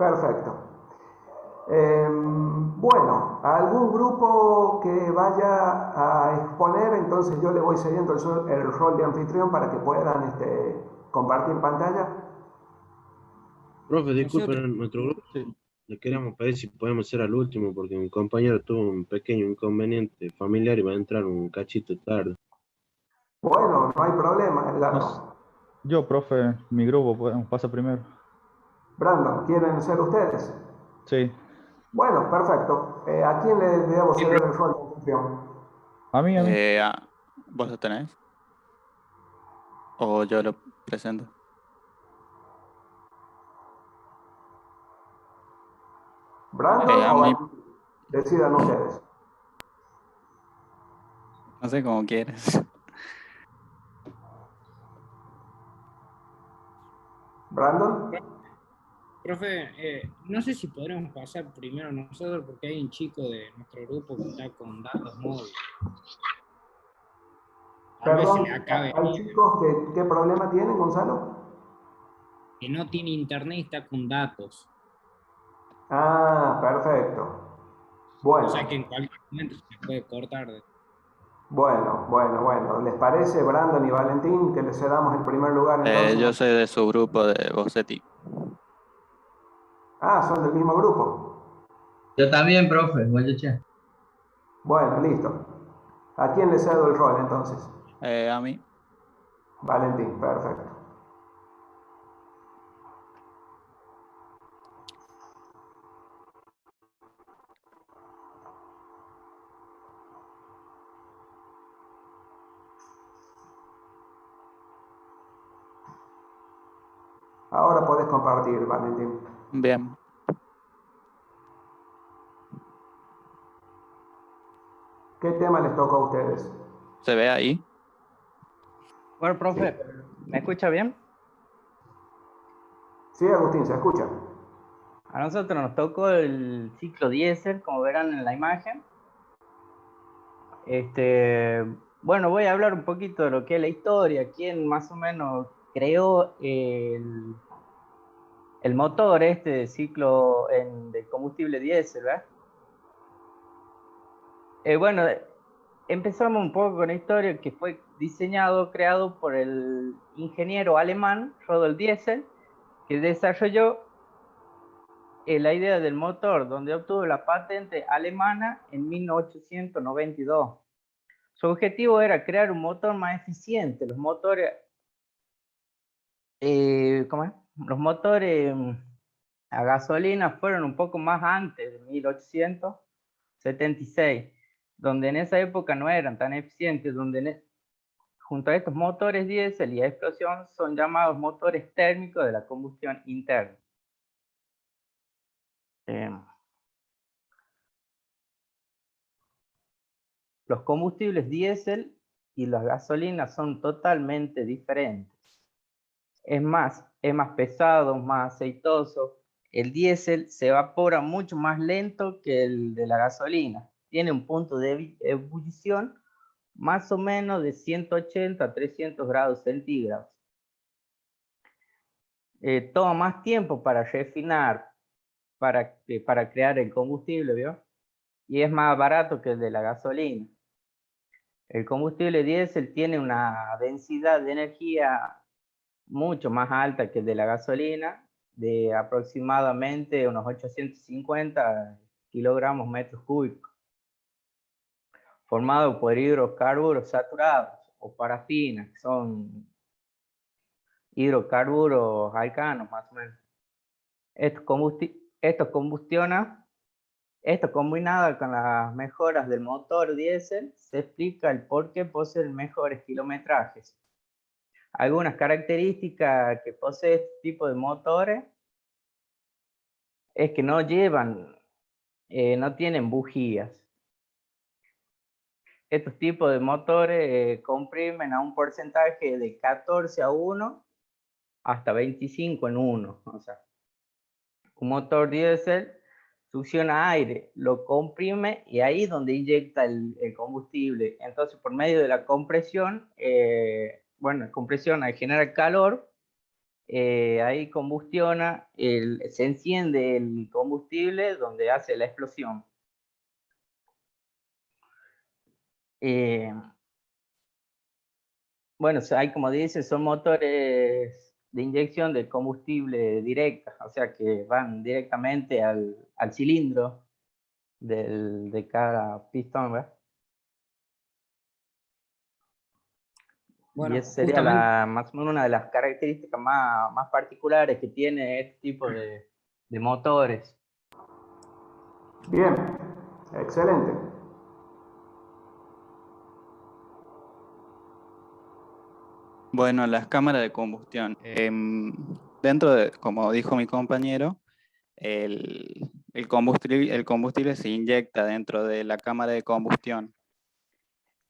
Perfecto. Bueno, a algún grupo que vaya a exponer, entonces yo le voy cediendo el rol de anfitrión para que puedan compartir pantalla. Profe, Nosotros, disculpen, nuestro grupo sí. le queríamos pedir si podemos ser al último porque mi compañero tuvo un pequeño inconveniente familiar y va a entrar un cachito tarde. Bueno, no hay problema, Nos- Edgardo. yo, profe, mi grupo pasa primero. Brandon, ¿quieren ser ustedes? Sí. Bueno, perfecto. ¿A quién le debo Sí, ceder profe. el rol de anfitrión? A mí. ¿Vos lo tenés? ¿O yo lo presento? ¿Brandon A o mí, Valentín? Decidan ustedes. no sé cómo quieres. ¿Brandon? Profe, no sé si podremos pasar primero nosotros porque hay un chico de nuestro grupo que está con datos móviles. Tal vez se Perdón, le acabe hay chicos que, ¿qué problema tienen, Gonzalo? que no tiene internet y está con datos. Ah, perfecto. O sea que Bueno, en cualquier momento se puede cortar. bueno. ¿Les parece, Brandon y Valentín, que les cedamos el primer lugar entonces? Yo soy de su grupo de Boceti. Ah, son del mismo grupo. Yo también, profe, Guayache. Bueno, listo. ¿A quién le cedo el rol entonces? A mí. Valentín, perfecto. Ahora podés compartir, Valentín. Bien. ¿Qué tema les toca a ustedes? ¿Se ve ahí? Bueno, profe, ¿me escucha bien? Sí, Agustín, ¿se escucha? A nosotros nos tocó el ciclo diésel, como verán en la imagen. Bueno, voy a hablar un poquito de lo que es la historia, quién más o menos creó el motor de ciclo de combustible diésel, ¿verdad? Bueno, empezamos un poco con la historia que fue creado por el ingeniero alemán Rudolf Diesel, que desarrolló la idea del motor, donde obtuvo la patente alemana en 1892. Su objetivo era crear un motor más eficiente. Los motores, ¿cómo es? Los motores a gasolina fueron un poco más antes de 1876, donde en esa época no eran tan eficientes, junto a estos motores diésel y a explosión son llamados motores térmicos de la combustión interna. Los combustibles diésel y las gasolinas son totalmente diferentes. Es más pesado, más aceitoso. El diésel se evapora mucho más lento que el de la gasolina. Tiene un punto de ebullición más o menos de 180 a 300 grados centígrados. Toma más tiempo para refinar, para crear el combustible, ¿vio? Y es más barato que el de la gasolina. El combustible diésel tiene una densidad de energía mucho más alta que el de la gasolina, de aproximadamente unos 850 kilogramos metros cúbicos, formado por hidrocarburos saturados o parafinas, que son hidrocarburos alcanos más o menos. Esto combinado con las mejoras del motor diésel, se explica el por qué poseen mejores kilometrajes. Algunas características que posee este tipo de motores es que no tienen bujías. Estos tipos de motores comprimen a un porcentaje de 14 a 1 hasta 25 en 1. O sea, un motor diésel succiona aire, lo comprime y ahí es donde inyecta el combustible. Entonces, por medio de la compresión, compresión al generar calor, ahí combustiona, se enciende el combustible donde hace la explosión. Bueno, hay, como dice, son motores de inyección de combustible directa, o sea que van directamente al cilindro de cada pistón, ¿verdad? Bueno, Y esa sería más o menos una de las características más particulares que tiene este tipo de motores. Bien, excelente. Bueno, las cámaras de combustión. Dentro de, como dijo mi compañero, el combustible se inyecta dentro de la cámara de combustión.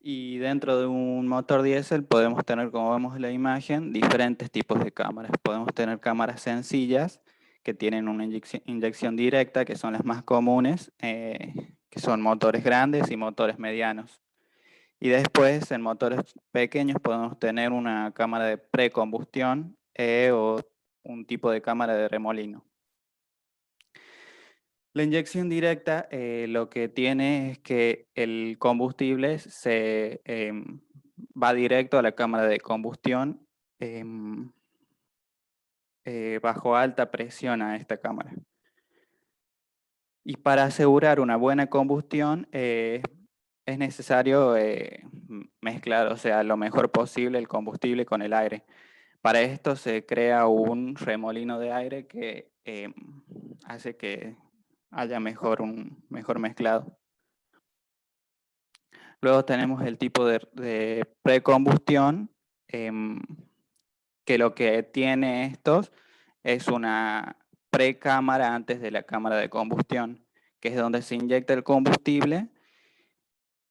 Y dentro de un motor diésel podemos tener, como vemos en la imagen, diferentes tipos de cámaras. Podemos tener cámaras sencillas que tienen una inyección directa, que son las más comunes, que son motores grandes y motores medianos. Y después, en motores pequeños, podemos tener una cámara de precombustión o un tipo de cámara de remolino. La inyección directa lo que tiene es que el combustible va directo a la cámara de combustión bajo alta presión a esta cámara. Y para asegurar una buena combustión es necesario mezclar, o sea, lo mejor posible el combustible con el aire. Para esto se crea un remolino de aire que hace que haya un mejor mezclado. Luego tenemos el tipo de precombustión, que lo que tiene estos es una precámara antes de la cámara de combustión, que es donde se inyecta el combustible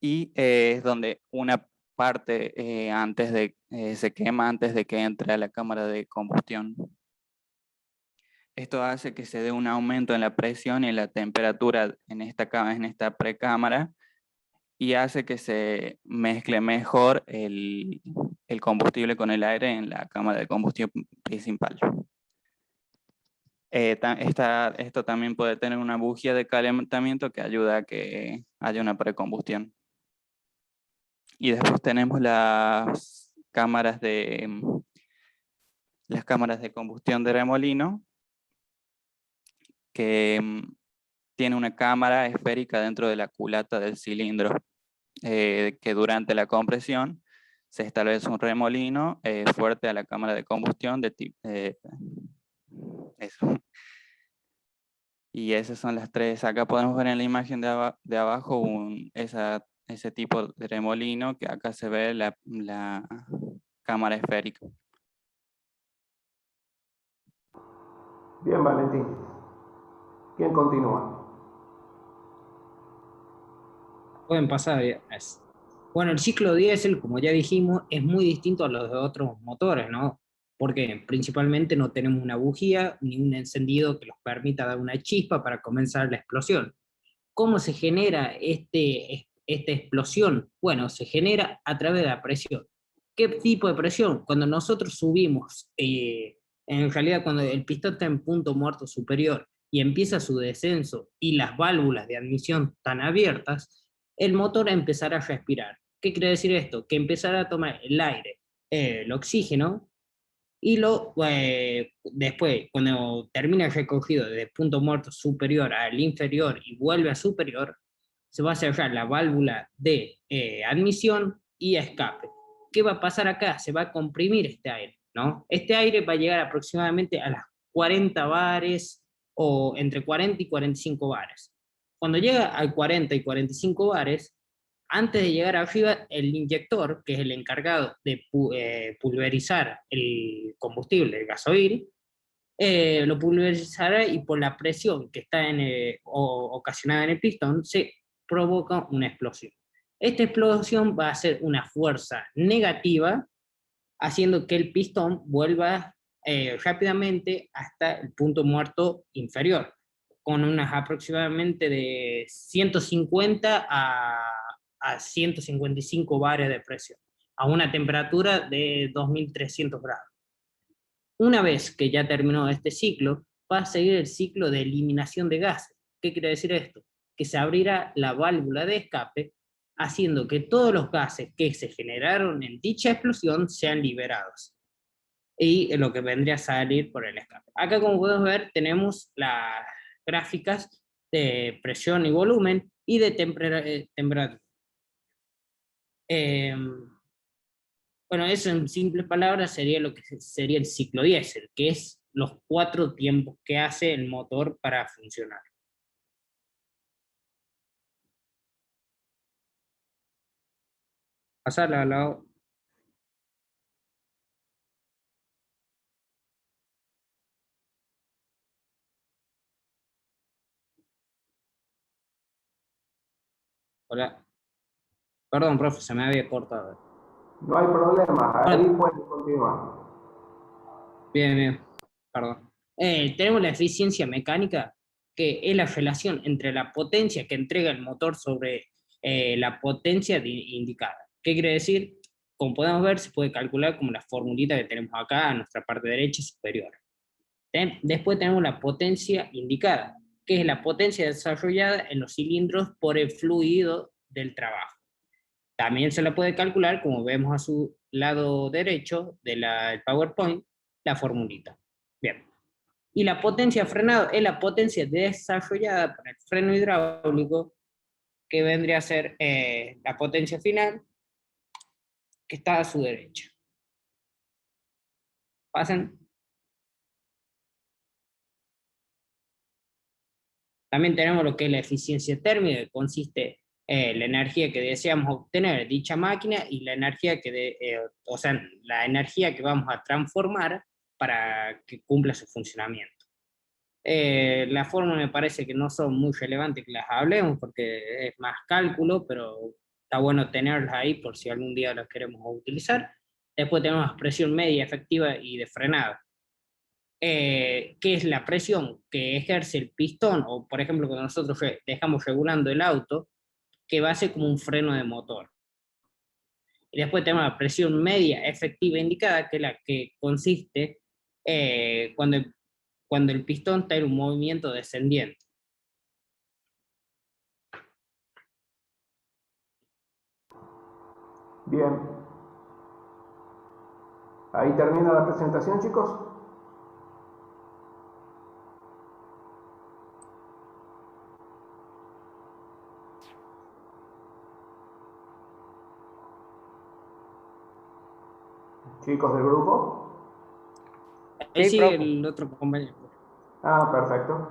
y es donde una parte se quema antes de que entre a la cámara de combustión. Esto hace que se dé un aumento en la presión y en la temperatura en esta precámara y hace que se mezcle mejor el combustible con el aire en la cámara de combustión principal. Esto también puede tener una bujía de calentamiento que ayuda a que haya una precombustión. Y después tenemos las cámaras de combustión de remolino, que tiene una cámara esférica dentro de la culata del cilindro, que durante la compresión se establece un remolino fuerte a la cámara de combustión de tipo eso. Y esas son las tres. Acá podemos ver en la imagen de abajo ese tipo de remolino, que acá se ve la cámara esférica. Bien, Valentín. ¿Quién continúa? Pueden pasar. Bueno, el ciclo diésel, como ya dijimos, es muy distinto a los de otros motores, ¿no? Porque principalmente no tenemos una bujía ni un encendido que nos permita dar una chispa para comenzar la explosión. ¿Cómo se genera esta explosión? Bueno, se genera a través de la presión. ¿Qué tipo de presión? Cuando nosotros subimos, en realidad cuando el pistón está en punto muerto superior y empieza su descenso y las válvulas de admisión están abiertas, el motor empezará a respirar. ¿Qué quiere decir esto? Que empezará a tomar el aire, el oxígeno, y después, cuando termina el recorrido de punto muerto superior al inferior y vuelve a superior, se va a cerrar la válvula de admisión y escape. ¿Qué va a pasar acá? Se va a comprimir este aire, ¿no? Este aire va a llegar aproximadamente a las 40 bares o entre 40 y 45 bares. Cuando llega a 40 y 45 bares, antes de llegar arriba, el inyector, que es el encargado de pulverizar el combustible, el gasoil, lo pulverizará y por la presión que está ocasionada en el pistón, se provoca una explosión. Esta explosión va a ser una fuerza negativa, haciendo que el pistón vuelva rápidamente hasta el punto muerto inferior, con unas aproximadamente de 150 a 155 bares de presión, a una temperatura de 2300 grados. Una vez que ya terminó este ciclo, va a seguir el ciclo de eliminación de gases. ¿Qué quiere decir esto? Que se abrirá la válvula de escape, haciendo que todos los gases que se generaron en dicha explosión sean liberados. Y lo que vendría a salir por el escape. Acá, como podemos ver, tenemos las gráficas de presión y volumen y de temperatura. Bueno, eso en simples palabras sería lo que sería el ciclo diésel, que es los 4 tiempos que hace el motor para funcionar. Pasarla al lado. Hola. Perdón, profe, se me había cortado. No hay problema, ahí pueden continuar. Bien, bien. Perdón. Tenemos la eficiencia mecánica, que es la relación entre la potencia que entrega el motor sobre la potencia indicada. ¿Qué quiere decir? Como podemos ver, se puede calcular como la formulita que tenemos acá en nuestra parte derecha superior. Después tenemos la potencia indicada, que es la potencia desarrollada en los cilindros por el fluido del trabajo. También se la puede calcular, como vemos a su lado derecho del PowerPoint, la formulita. Bien. Y la potencia frenada es la potencia desarrollada por el freno hidráulico, que vendría a ser la potencia final, que está a su derecha. Pasen. También tenemos lo que es la eficiencia térmica, que consiste en la energía que deseamos obtener de dicha máquina y la energía o sea, la energía que vamos a transformar para que cumpla su funcionamiento. Las fórmulas me parece que no son muy relevantes que las hablemos porque es más cálculo, pero está bueno tenerlas ahí por si algún día las queremos utilizar. Después tenemos presión media efectiva y de frenado, que es la presión que ejerce el pistón, o por ejemplo cuando nosotros dejamos regulando el auto, que va a ser como un freno de motor. Y después tenemos la presión media efectiva indicada, que es la que consiste cuando el pistón está en un movimiento descendiente. Bien. Ahí termina la presentación, chicos. Chicos del grupo. Ahí Sí, sigue profe. el otro compañero. Ah, perfecto.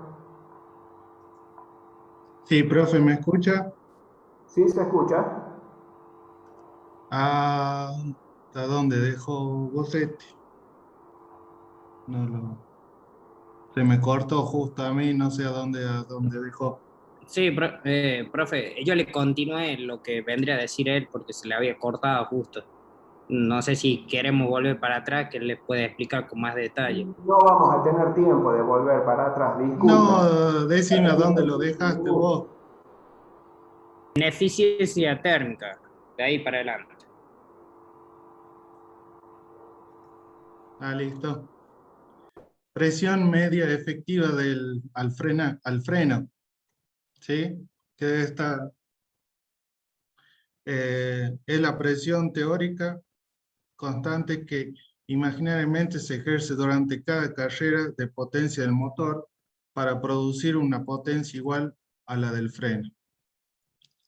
Sí, profe, ¿me escucha? ¿Sí se escucha? ¿Hasta dónde dejó Bocetti? Se me cortó justo a mí, no sé a dónde dejó. Sí, profe, yo le continué lo que vendría a decir él porque se le había cortado justo. No sé si queremos volver para atrás, que él les puede explicar con más detalle. No vamos a tener tiempo de volver para atrás, disculpen. No, decime a dónde lo dejaste vos. En eficiencia térmica, de ahí para adelante. Ah, listo. Presión media efectiva al freno. ¿Sí? Que debe estar. Es la presión teórica constante que imaginariamente se ejerce durante cada carrera de potencia del motor para producir una potencia igual a la del freno.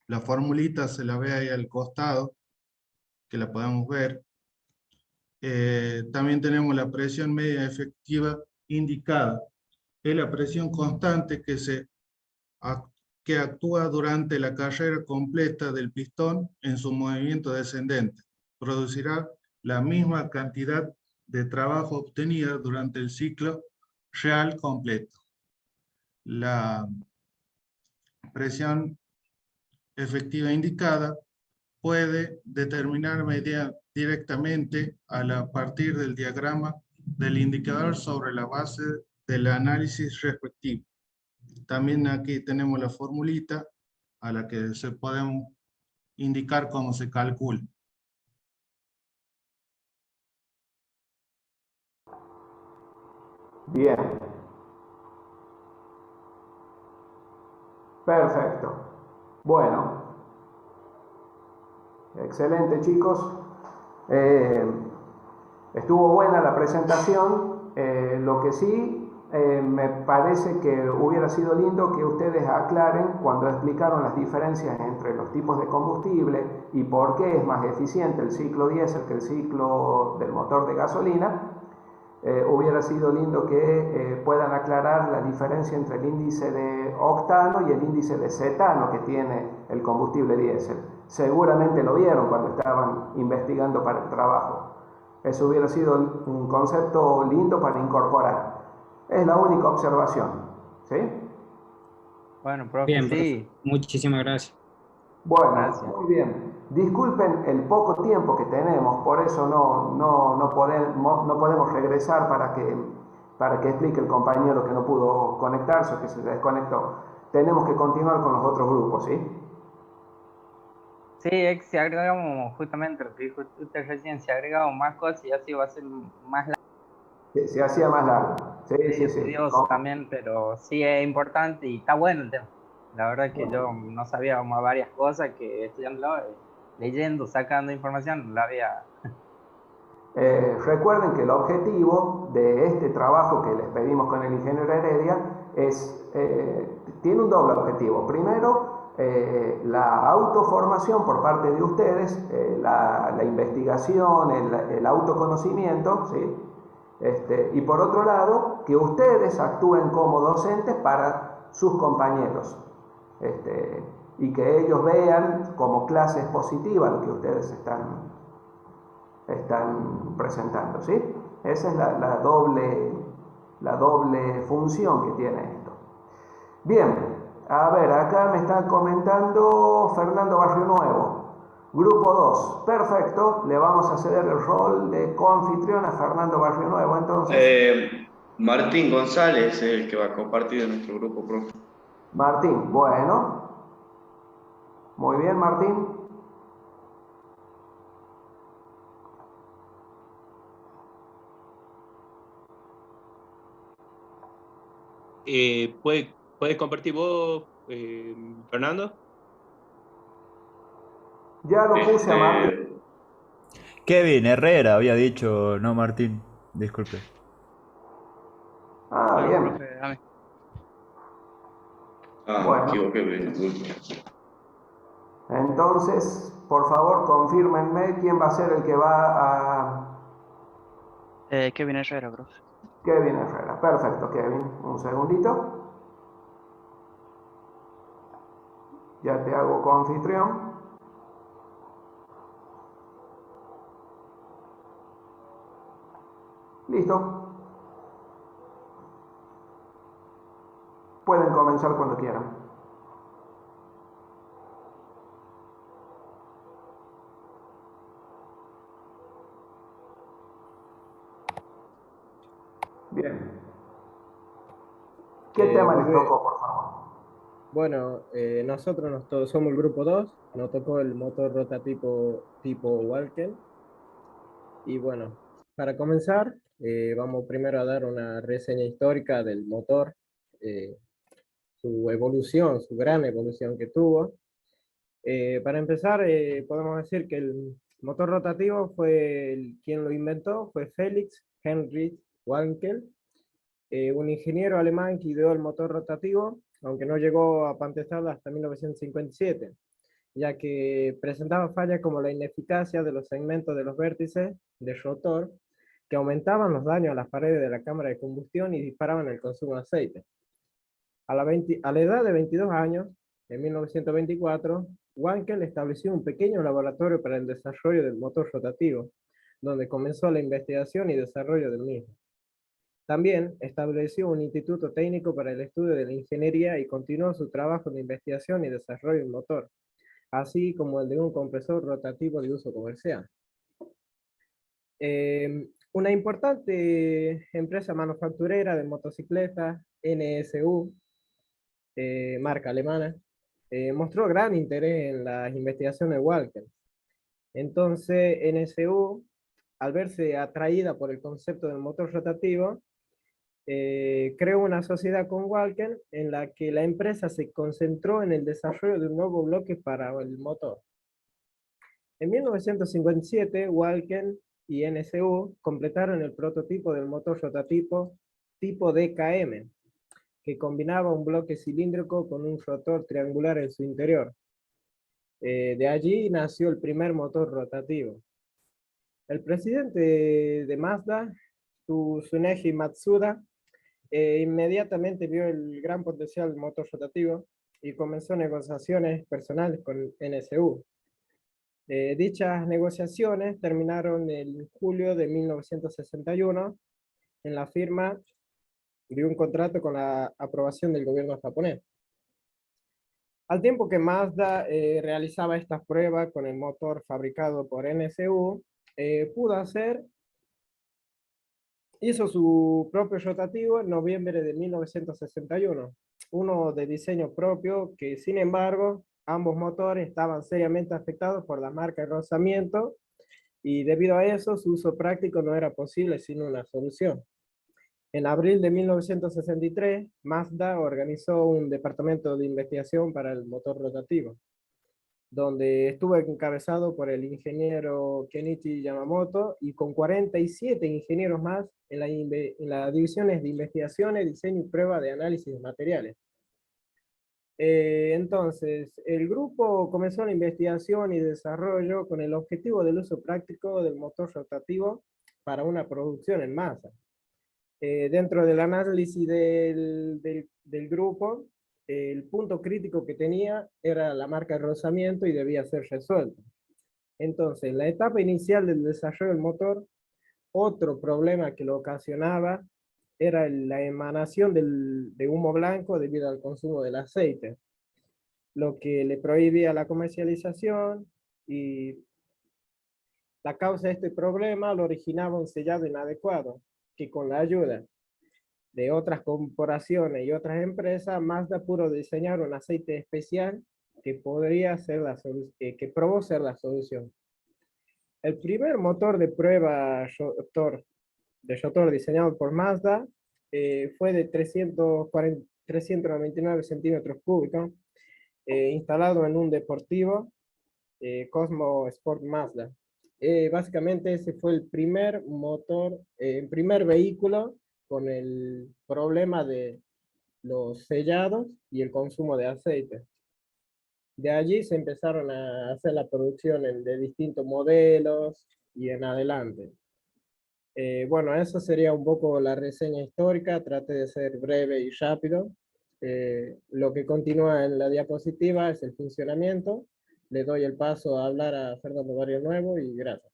La formulita se la ve ahí al costado, que la podemos ver. También tenemos la presión media efectiva indicada. Es la presión constante que actúa durante la carrera completa del pistón en su movimiento descendente. Producirá la misma cantidad de trabajo obtenida durante el ciclo real completo. La presión efectiva indicada puede determinar directamente a partir del diagrama del indicador sobre la base del análisis respectivo. También aquí tenemos la formulita a la que se podemos indicar cómo se calcula. Bien. Perfecto. Bueno. Excelente, chicos. Estuvo buena la presentación. Lo que sí me parece que hubiera sido lindo que ustedes aclaren cuando explicaron las diferencias entre los tipos de combustible y por qué es más eficiente el ciclo diésel que el ciclo del motor de gasolina. Hubiera sido lindo que puedan aclarar la diferencia entre el índice de octano y el índice de cetano que tiene el combustible diésel. Seguramente lo vieron cuando estaban investigando para el trabajo. Eso hubiera sido un concepto lindo para incorporar. Es la única observación. ¿Sí? Bueno, profe, Bien, profe. sí. Muchísimas gracias. Bueno, Gracias. muy bien. Disculpen el poco tiempo que tenemos, por eso no podemos regresar para que explique el compañero que no pudo conectarse o que se desconectó. Tenemos que continuar con los otros grupos, ¿sí? Sí, es que si agregamos justamente lo que dijo usted recién, si agregamos más cosas y así va a ser más Se hacía más largo. Sí, sí, sí. tedioso también, pero sí es importante y está bueno el tema. La verdad es que yo no sabía varias cosas que estudiando, leyendo, sacando información, la había. Recuerden que el objetivo de este trabajo que les pedimos con el ingeniero Heredia tiene un doble objetivo. Primero, la autoformación por parte de ustedes, la investigación, el autoconocimiento, ¿sí? Y por otro lado, que ustedes actúen como docentes para sus compañeros, y que ellos vean como clases positivas lo que ustedes están presentando, ¿sí? Esa es la doble función que tiene esto. Bien, a ver, acá me está comentando Fernando Barrio Nuevo. Grupo 2, perfecto, le vamos a ceder el rol de coanfitrión a Fernando Barrio Nuevo, entonces. Martín González es el que va a compartir en nuestro grupo, profe. Martín, bueno. Muy bien, Martín. ¿Puedes compartir vos, Fernando? Ya lo puse a Martín. Kevin Herrera había dicho, no Martín. Disculpe. Ah, Bueno, bien. profe, dame. Bueno. Me equivoqué, disculpe. Entonces, por favor, confírmenme quién va a ser el que va a... Kevin Herrera, profe. Kevin Herrera. Perfecto, Kevin. Un segundito. Ya te hago coanfitrión. Listo. Pueden comenzar cuando quieran. Bien. ¿Qué tema les tocó, por favor? Bueno, nosotros somos el grupo 2, nos tocó el motor rotativo tipo Walker. Y bueno, para comenzar, vamos primero a dar una reseña histórica del motor, su evolución, su gran evolución que tuvo. Para empezar, podemos decir que el motor rotativo quien lo inventó fue Felix Heinrich Wankel, un ingeniero alemán que ideó el motor rotativo, aunque no llegó a patentarlo hasta 1957, ya que presentaba fallas como la ineficacia de los segmentos de los vértices del rotor, que aumentaban los daños a las paredes de la cámara de combustión y disparaban el consumo de aceite. A la edad de 22 años, en 1924, Wankel estableció un pequeño laboratorio para el desarrollo del motor rotativo, donde comenzó la investigación y desarrollo del mismo. También estableció un instituto técnico para el estudio de la ingeniería y continuó su trabajo de investigación y desarrollo del motor, así como el de un compresor rotativo de uso comercial. Una importante empresa manufacturera de motocicletas, NSU, marca alemana, mostró gran interés en las investigaciones de Walker. Entonces, NSU, al verse atraída por el concepto del motor rotativo, creó una sociedad con Walken en la que la empresa se concentró en el desarrollo de un nuevo bloque para el motor. En 1957, Walken y NSU completaron el prototipo del motor rotatipo tipo DKM, que combinaba un bloque cilíndrico con un rotor triangular en su interior. De allí nació el primer motor rotativo. El presidente de Mazda, Tsuneishi Matsuda, inmediatamente vio el gran potencial del motor rotativo y comenzó negociaciones personales con NSU. Dichas negociaciones terminaron en julio de 1961 en la firma de un contrato con la aprobación del gobierno japonés. Al tiempo que Mazda realizaba estas pruebas con el motor fabricado por NSU, hizo su propio rotativo en noviembre de 1961, uno de diseño propio que, sin embargo, ambos motores estaban seriamente afectados por la marca de rozamiento y debido a eso su uso práctico no era posible sin una solución. En abril de 1963, Mazda organizó un departamento de investigación para el motor rotativo, donde estuvo encabezado por el ingeniero Kenichi Yamamoto y con 47 ingenieros más en las divisiones de investigaciones, diseño y prueba de análisis de materiales. Entonces, el grupo comenzó la investigación y desarrollo con el objetivo del uso práctico del motor rotativo para una producción en masa. Dentro del análisis del grupo, el punto crítico que tenía era la marca de rozamiento y debía ser resuelto. Entonces, en la etapa inicial del desarrollo del motor, otro problema que lo ocasionaba era la emanación de humo blanco debido al consumo del aceite, lo que le prohibía la comercialización, y la causa de este problema lo originaba un sellado inadecuado, que con la ayuda de otras corporaciones y otras empresas, Mazda pudo diseñar un aceite especial que que probó ser la solución. El primer motor de prueba de rotor diseñado por Mazda fue de 399 centímetros cúbicos, instalado en un deportivo Cosmo Sport Mazda. Básicamente ese fue el primer motor, el primer vehículo con el problema de los sellados y el consumo de aceite. De allí se empezaron a hacer la producción de distintos modelos y en adelante. Bueno, eso sería un poco la reseña histórica, traté de ser breve y rápido. Lo que continúa en la diapositiva es el funcionamiento. Le doy el paso a hablar a Fernando Barrio Nuevo y gracias.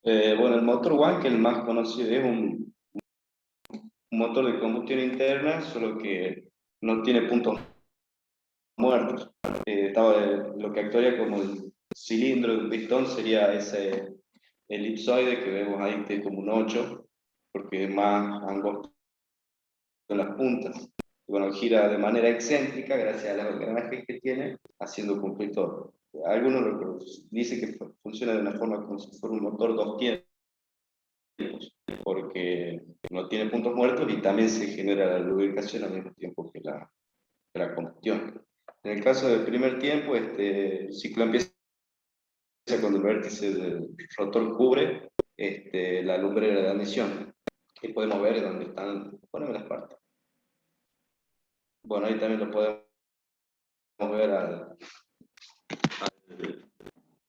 Bueno, el motor Wankel, el más conocido, es un motor de combustión interna, solo que no tiene puntos muertos. Lo que actuaría como el cilindro de un pistón sería ese elipsoide que vemos ahí, que es como un 8, porque es más angosto en las puntas. Bueno, gira de manera excéntrica gracias a los engranajes que tiene, haciendo cumplir todo. Algunos dicen que funciona de una forma como si fuera un motor 2 tiempos, porque no tiene puntos muertos y también se genera la lubricación al mismo tiempo que la combustión. En el caso del primer tiempo, el ciclo empieza cuando el vértice del rotor cubre la lumbrera de admisión. Aquí podemos ver dónde están, poneme las partes. Bueno, ahí también lo podemos ver a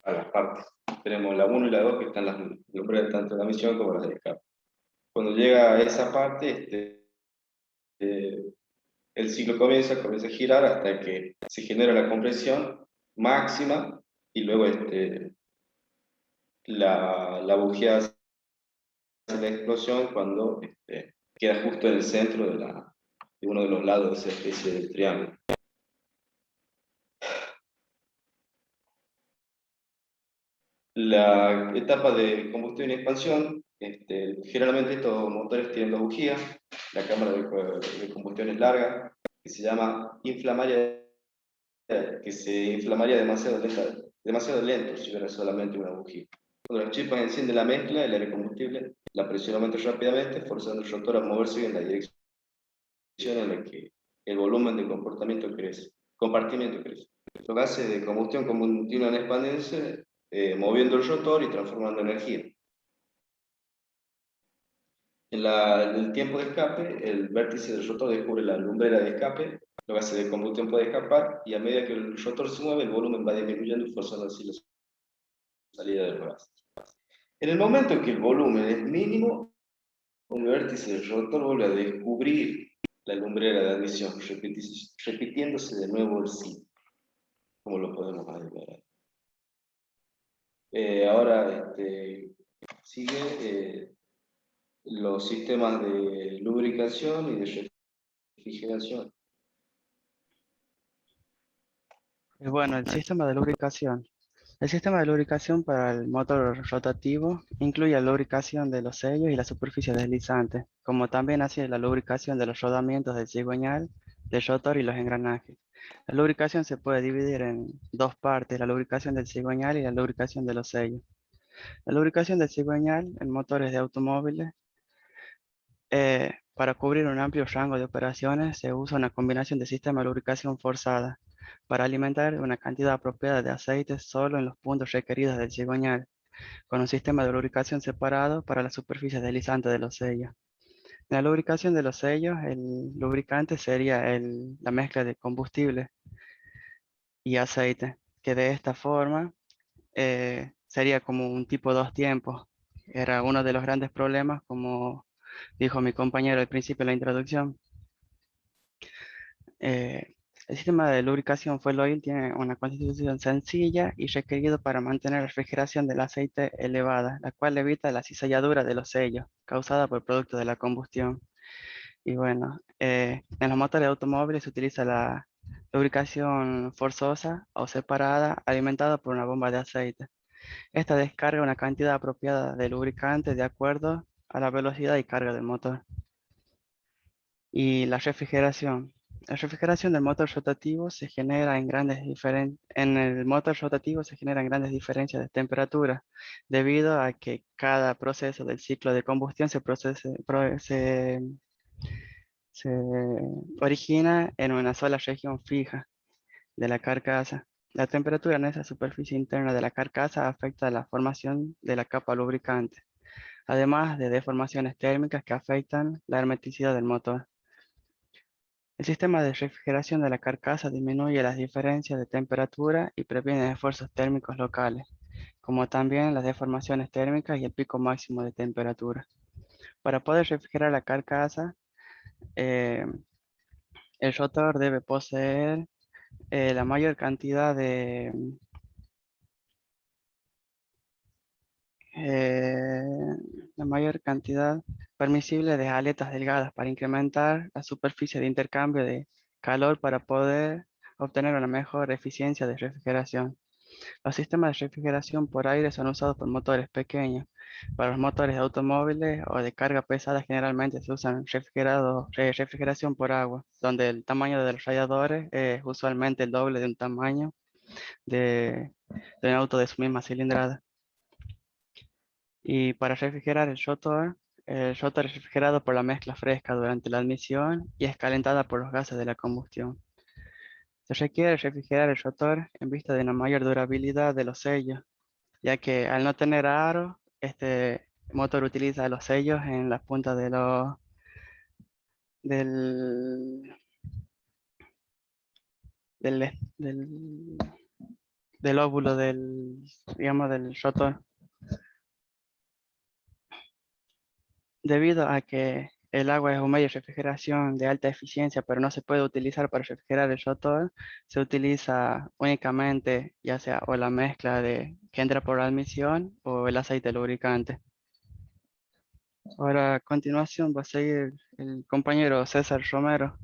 las partes. Tenemos la 1 y la 2 que están las lumbreras tanto de admisión como las de escape. Cuando llega a esa parte, el ciclo comienza a girar hasta que se genera la compresión máxima y luego la bujía hace la explosión cuando queda justo en el centro de uno de los lados de esa especie de triángulo. La etapa de combustión y expansión, generalmente estos motores tienen dos bujías. La cámara de combustión es larga, que se llama inflamaria, que se inflamaría demasiado lento si hubiera solamente una bujía. Cuando la chispa enciende la mezcla, el aire combustible la presión aumenta rápidamente, forzando el rotor a moverse en la dirección en la que el volumen de compartimiento crece. Los gases de combustión continúan expandiéndose, moviendo el rotor y transformando energía. En el tiempo de escape, el vértice del rotor descubre la lumbrera de escape, los gases de combustión pueden escapar, y a medida que el rotor se mueve, el volumen va disminuyendo, forzando así la salida de los gases. En el momento en que el volumen es mínimo, el vértice del rotor vuelve a descubrir la lumbrera de admisión, repitiéndose de nuevo el ciclo, como lo podemos ver. Ahora sigue los sistemas de lubricación y de refrigeración. Bueno, el sistema de lubricación. El sistema de lubricación para el motor rotativo incluye la lubricación de los sellos y la superficie deslizante, como también así la lubricación de los rodamientos del cigüeñal, del rotor y los engranajes. La lubricación se puede dividir en dos partes, la lubricación del cigüeñal y la lubricación de los sellos. La lubricación del cigüeñal en motores de automóviles, para cubrir un amplio rango de operaciones se usa una combinación de sistema de lubricación forzada para alimentar una cantidad apropiada de aceite solo en los puntos requeridos del cigüeñal, con un sistema de lubricación separado para la superficie deslizante de los sellos. En la lubricación de los sellos, el lubricante sería la mezcla de combustible y aceite, que de esta forma sería como un tipo dos tiempos. Era uno de los grandes problemas, como dijo mi compañero al principio de la introducción. El sistema de lubricación fuel oil tiene una constitución sencilla y requerido para mantener la refrigeración del aceite elevada, la cual evita la cizalladura de los sellos causada por producto de la combustión. Y bueno, en los motores de automóviles se utiliza la lubricación forzosa o separada alimentada por una bomba de aceite. Esta descarga una cantidad apropiada de lubricante de acuerdo a la velocidad y carga del motor. Y la refrigeración. La refrigeración del motor rotativo se genera en el motor rotativo se generan grandes diferencias de temperatura debido a que cada proceso del ciclo de combustión se origina en una sola región fija de la carcasa. La temperatura en esa superficie interna de la carcasa afecta la formación de la capa lubricante, además de deformaciones térmicas que afectan la hermeticidad del motor. El sistema de refrigeración de la carcasa disminuye las diferencias de temperatura y previene esfuerzos térmicos locales, como también las deformaciones térmicas y el pico máximo de temperatura. Para poder refrigerar la carcasa, el rotor debe poseer la mayor cantidad permisible de aletas delgadas para incrementar la superficie de intercambio de calor para poder obtener una mejor eficiencia de refrigeración. Los sistemas de refrigeración por aire son usados por motores pequeños. Para los motores de automóviles o de carga pesada generalmente se usan refrigeración por agua, donde el tamaño de los radiadores es usualmente el doble de un tamaño de un auto de su misma cilindrada. Y para refrigerar el rotor es refrigerado por la mezcla fresca durante la admisión y es calentada por los gases de la combustión. Se requiere refrigerar el rotor en vista de una mayor durabilidad de los sellos, ya que al no tener aro, este motor utiliza los sellos en las puntas del, del, del, del óvulo digamos, del rotor. Debido a que el agua es un medio de refrigeración de alta eficiencia, pero no se puede utilizar para refrigerar el rotor, se utiliza únicamente ya sea o la mezcla que entra por la admisión o el aceite lubricante. Ahora a continuación va a seguir el compañero César Romero.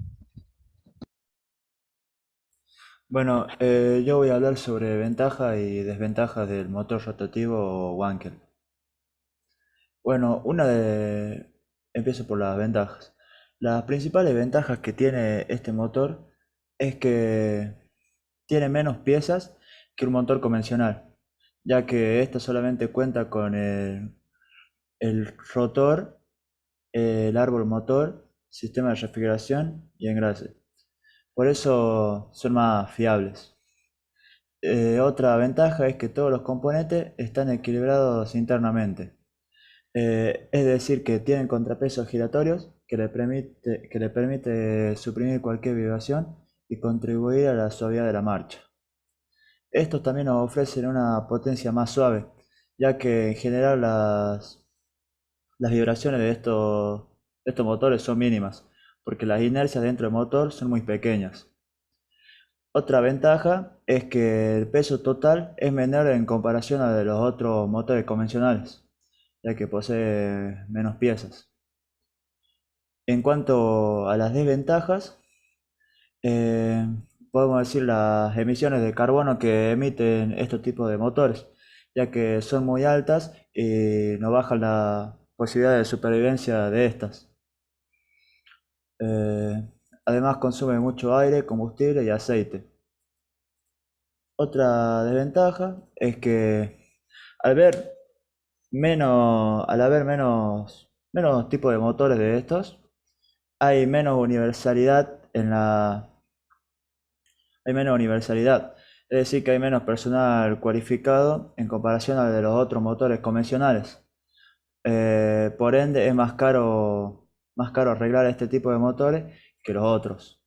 Bueno, yo voy a hablar sobre ventajas y desventajas del motor rotativo Wankel. Bueno, empiezo por las ventajas. Las principales ventajas que tiene este motor es que tiene menos piezas que un motor convencional. ya que esta solamente cuenta con el rotor, el árbol motor, sistema de refrigeración y engrase. Por eso son más fiables. Otra ventaja es que todos los componentes están equilibrados internamente. Es decir, que tienen contrapesos giratorios que le permite suprimir cualquier vibración y contribuir a la suavidad de la marcha. Estos también nos ofrecen una potencia más suave, ya que en general las vibraciones de estos motores son mínimas, porque las inercias dentro del motor son muy pequeñas. Otra ventaja es que el peso total es menor en comparación a de los otros motores convencionales, ya que posee menos piezas. En cuanto a las desventajas, eh, podemos decir las emisiones de carbono que emiten estos tipos de motores, ya que son muy altas y no bajan la posibilidad de supervivencia de estas. Además consume mucho aire, combustible y aceite. Otra desventaja es que al haber menos tipos de motores de estos, hay menos universalidad hay menos universalidad. Es decir, que hay menos personal cualificado en comparación al de los otros motores convencionales. Por ende, es más caro arreglar este tipo de motores que los otros.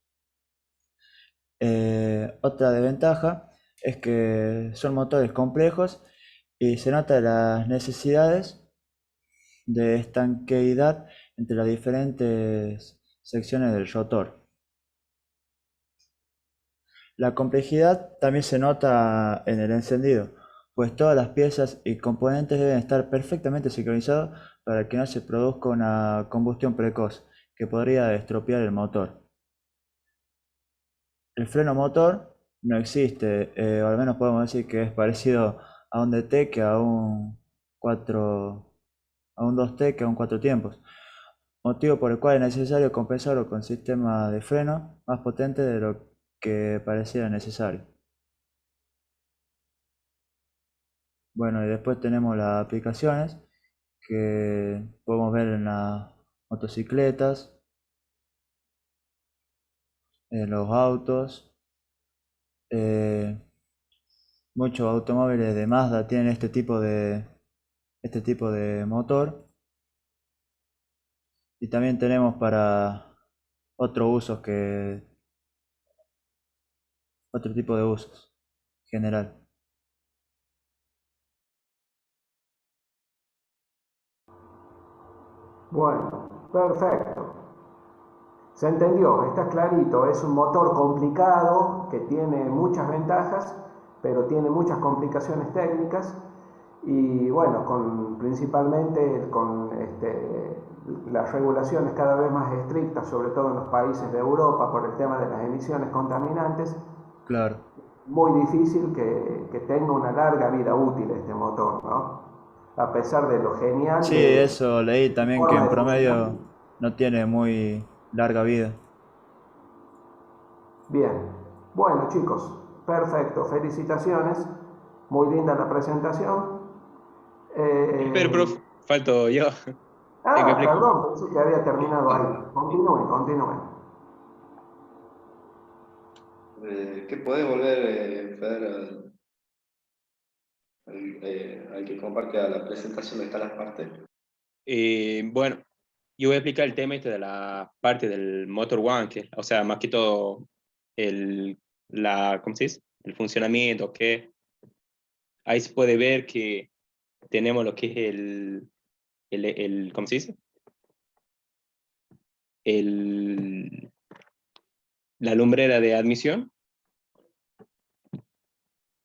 Otra desventaja es que son motores complejos y se nota las necesidades de estanqueidad entre las diferentes secciones del rotor. La complejidad también se nota en el encendido, pues todas las piezas y componentes deben estar perfectamente sincronizados para que no se produzca una combustión precoz que podría estropear el motor. El freno motor no existe, o al menos podemos decir que es parecido a un DT que a un 2T que a un 4 tiempos, motivo por el cual es necesario compensarlo con sistemas de freno más potentes de lo que pareciera necesario. Bueno, y después tenemos las aplicaciones que podemos ver en las motocicletas, en los autos. Muchos automóviles de Mazda tienen este tipo de motor. Y también tenemos para otros usos otro tipo de usos general. Bueno, perfecto. Se entendió, está clarito, es un motor complicado que tiene muchas ventajas, pero tiene muchas complicaciones técnicas y bueno, principalmente con las regulaciones cada vez más estrictas, sobre todo en los países de Europa por el tema de las emisiones contaminantes, Claro. muy difícil que tenga una larga vida útil este motor, ¿no? A pesar de lo genial Sí, eso leí también que en promedio no tiene muy larga vida. Bien, bueno chicos, perfecto, felicitaciones, muy linda la presentación. Pero, profe, falto yo. Perdón, pensé que había terminado ahí. Continúen. ¿Qué podés volver, Feder, al que comparte a la presentación de las partes? Bueno, yo voy a explicar el tema de la parte del motor wankel, o sea, más que todo ¿cómo se dice? El funcionamiento, que ahí se puede ver que tenemos lo que es ¿cómo se dice? La lumbrera de admisión.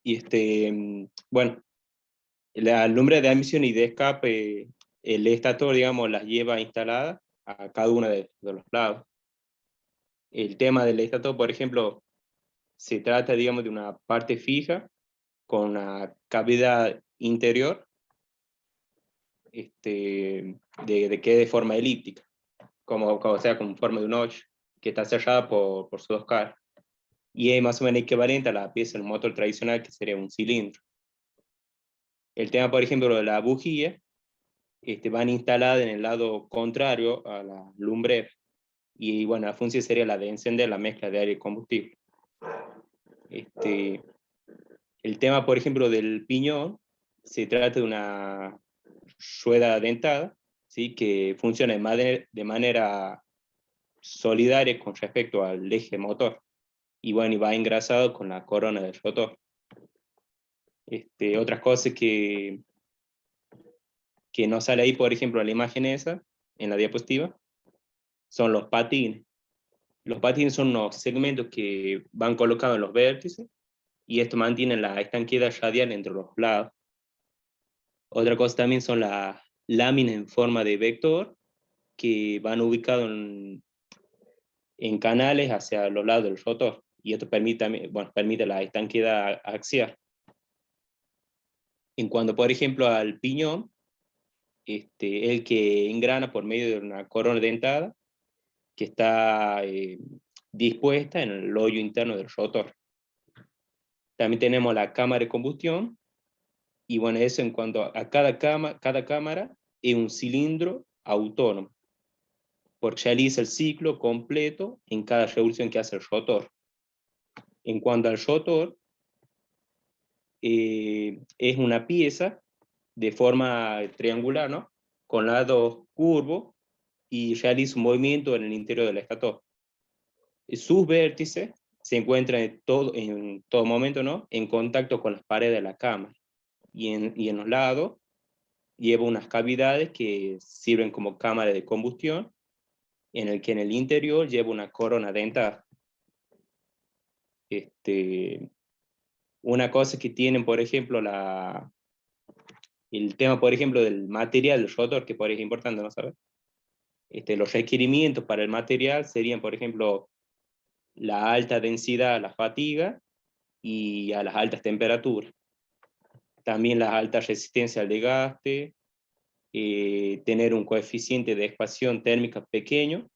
Y bueno, la lumbrera de admisión y de escape, el estator, digamos, las lleva instaladas a cada uno de los lados. El tema del estator, por ejemplo, se trata, digamos, de una parte fija con una cavidad interior que de forma elíptica, o sea, con forma de un 8, que está cerrada por sus dos caras. Y es más o menos equivalente a la pieza del motor tradicional, que sería un cilindro. El tema, por ejemplo, de la bujía, van instaladas en el lado contrario a la lumbrera. Y bueno, la función sería la de encender la mezcla de aire y combustible. El tema, por ejemplo, del piñón, se trata de una rueda dentada, ¿sí? Que funciona de manera solidaria con respecto al eje motor. Y bueno, y va engrasado con la corona del rotor. Otras cosas que no sale ahí, por ejemplo, en la imagen esa, en la diapositiva, son los patines. Los patines son unos segmentos que van colocados en los vértices y esto mantiene la estanqueidad radial entre los lados. Otra cosa también son las láminas en forma de vector que van ubicados en canales hacia los lados del rotor y esto permite la estanqueidad axial. En cuanto, por ejemplo, al piñón, el que engrana por medio de una corona dentada que está dispuesta en el hoyo interno del rotor. También tenemos la cámara de combustión, y bueno, eso en cuanto a cada cámara es un cilindro autónomo, porque realiza el ciclo completo en cada revolución que hace el rotor. En cuanto al rotor, es una pieza de forma triangular, ¿no? Con lados curvos y realiza un movimiento en el interior del estator. Sus vértices se encuentran en todo momento, ¿no? En contacto con las paredes de la cámara. Y en los lados lleva unas cavidades que sirven como cámara de combustión, en el que en el interior lleva una corona dentada. Una cosa que tienen, por ejemplo, el tema, por ejemplo, del material del rotor, que por ahí es importante, ¿no sabes? Los requerimientos para el material serían, por ejemplo, la alta densidad, la fatiga, y a las altas temperaturas. También la alta resistencia al desgaste, tener un coeficiente de expansión térmica pequeño,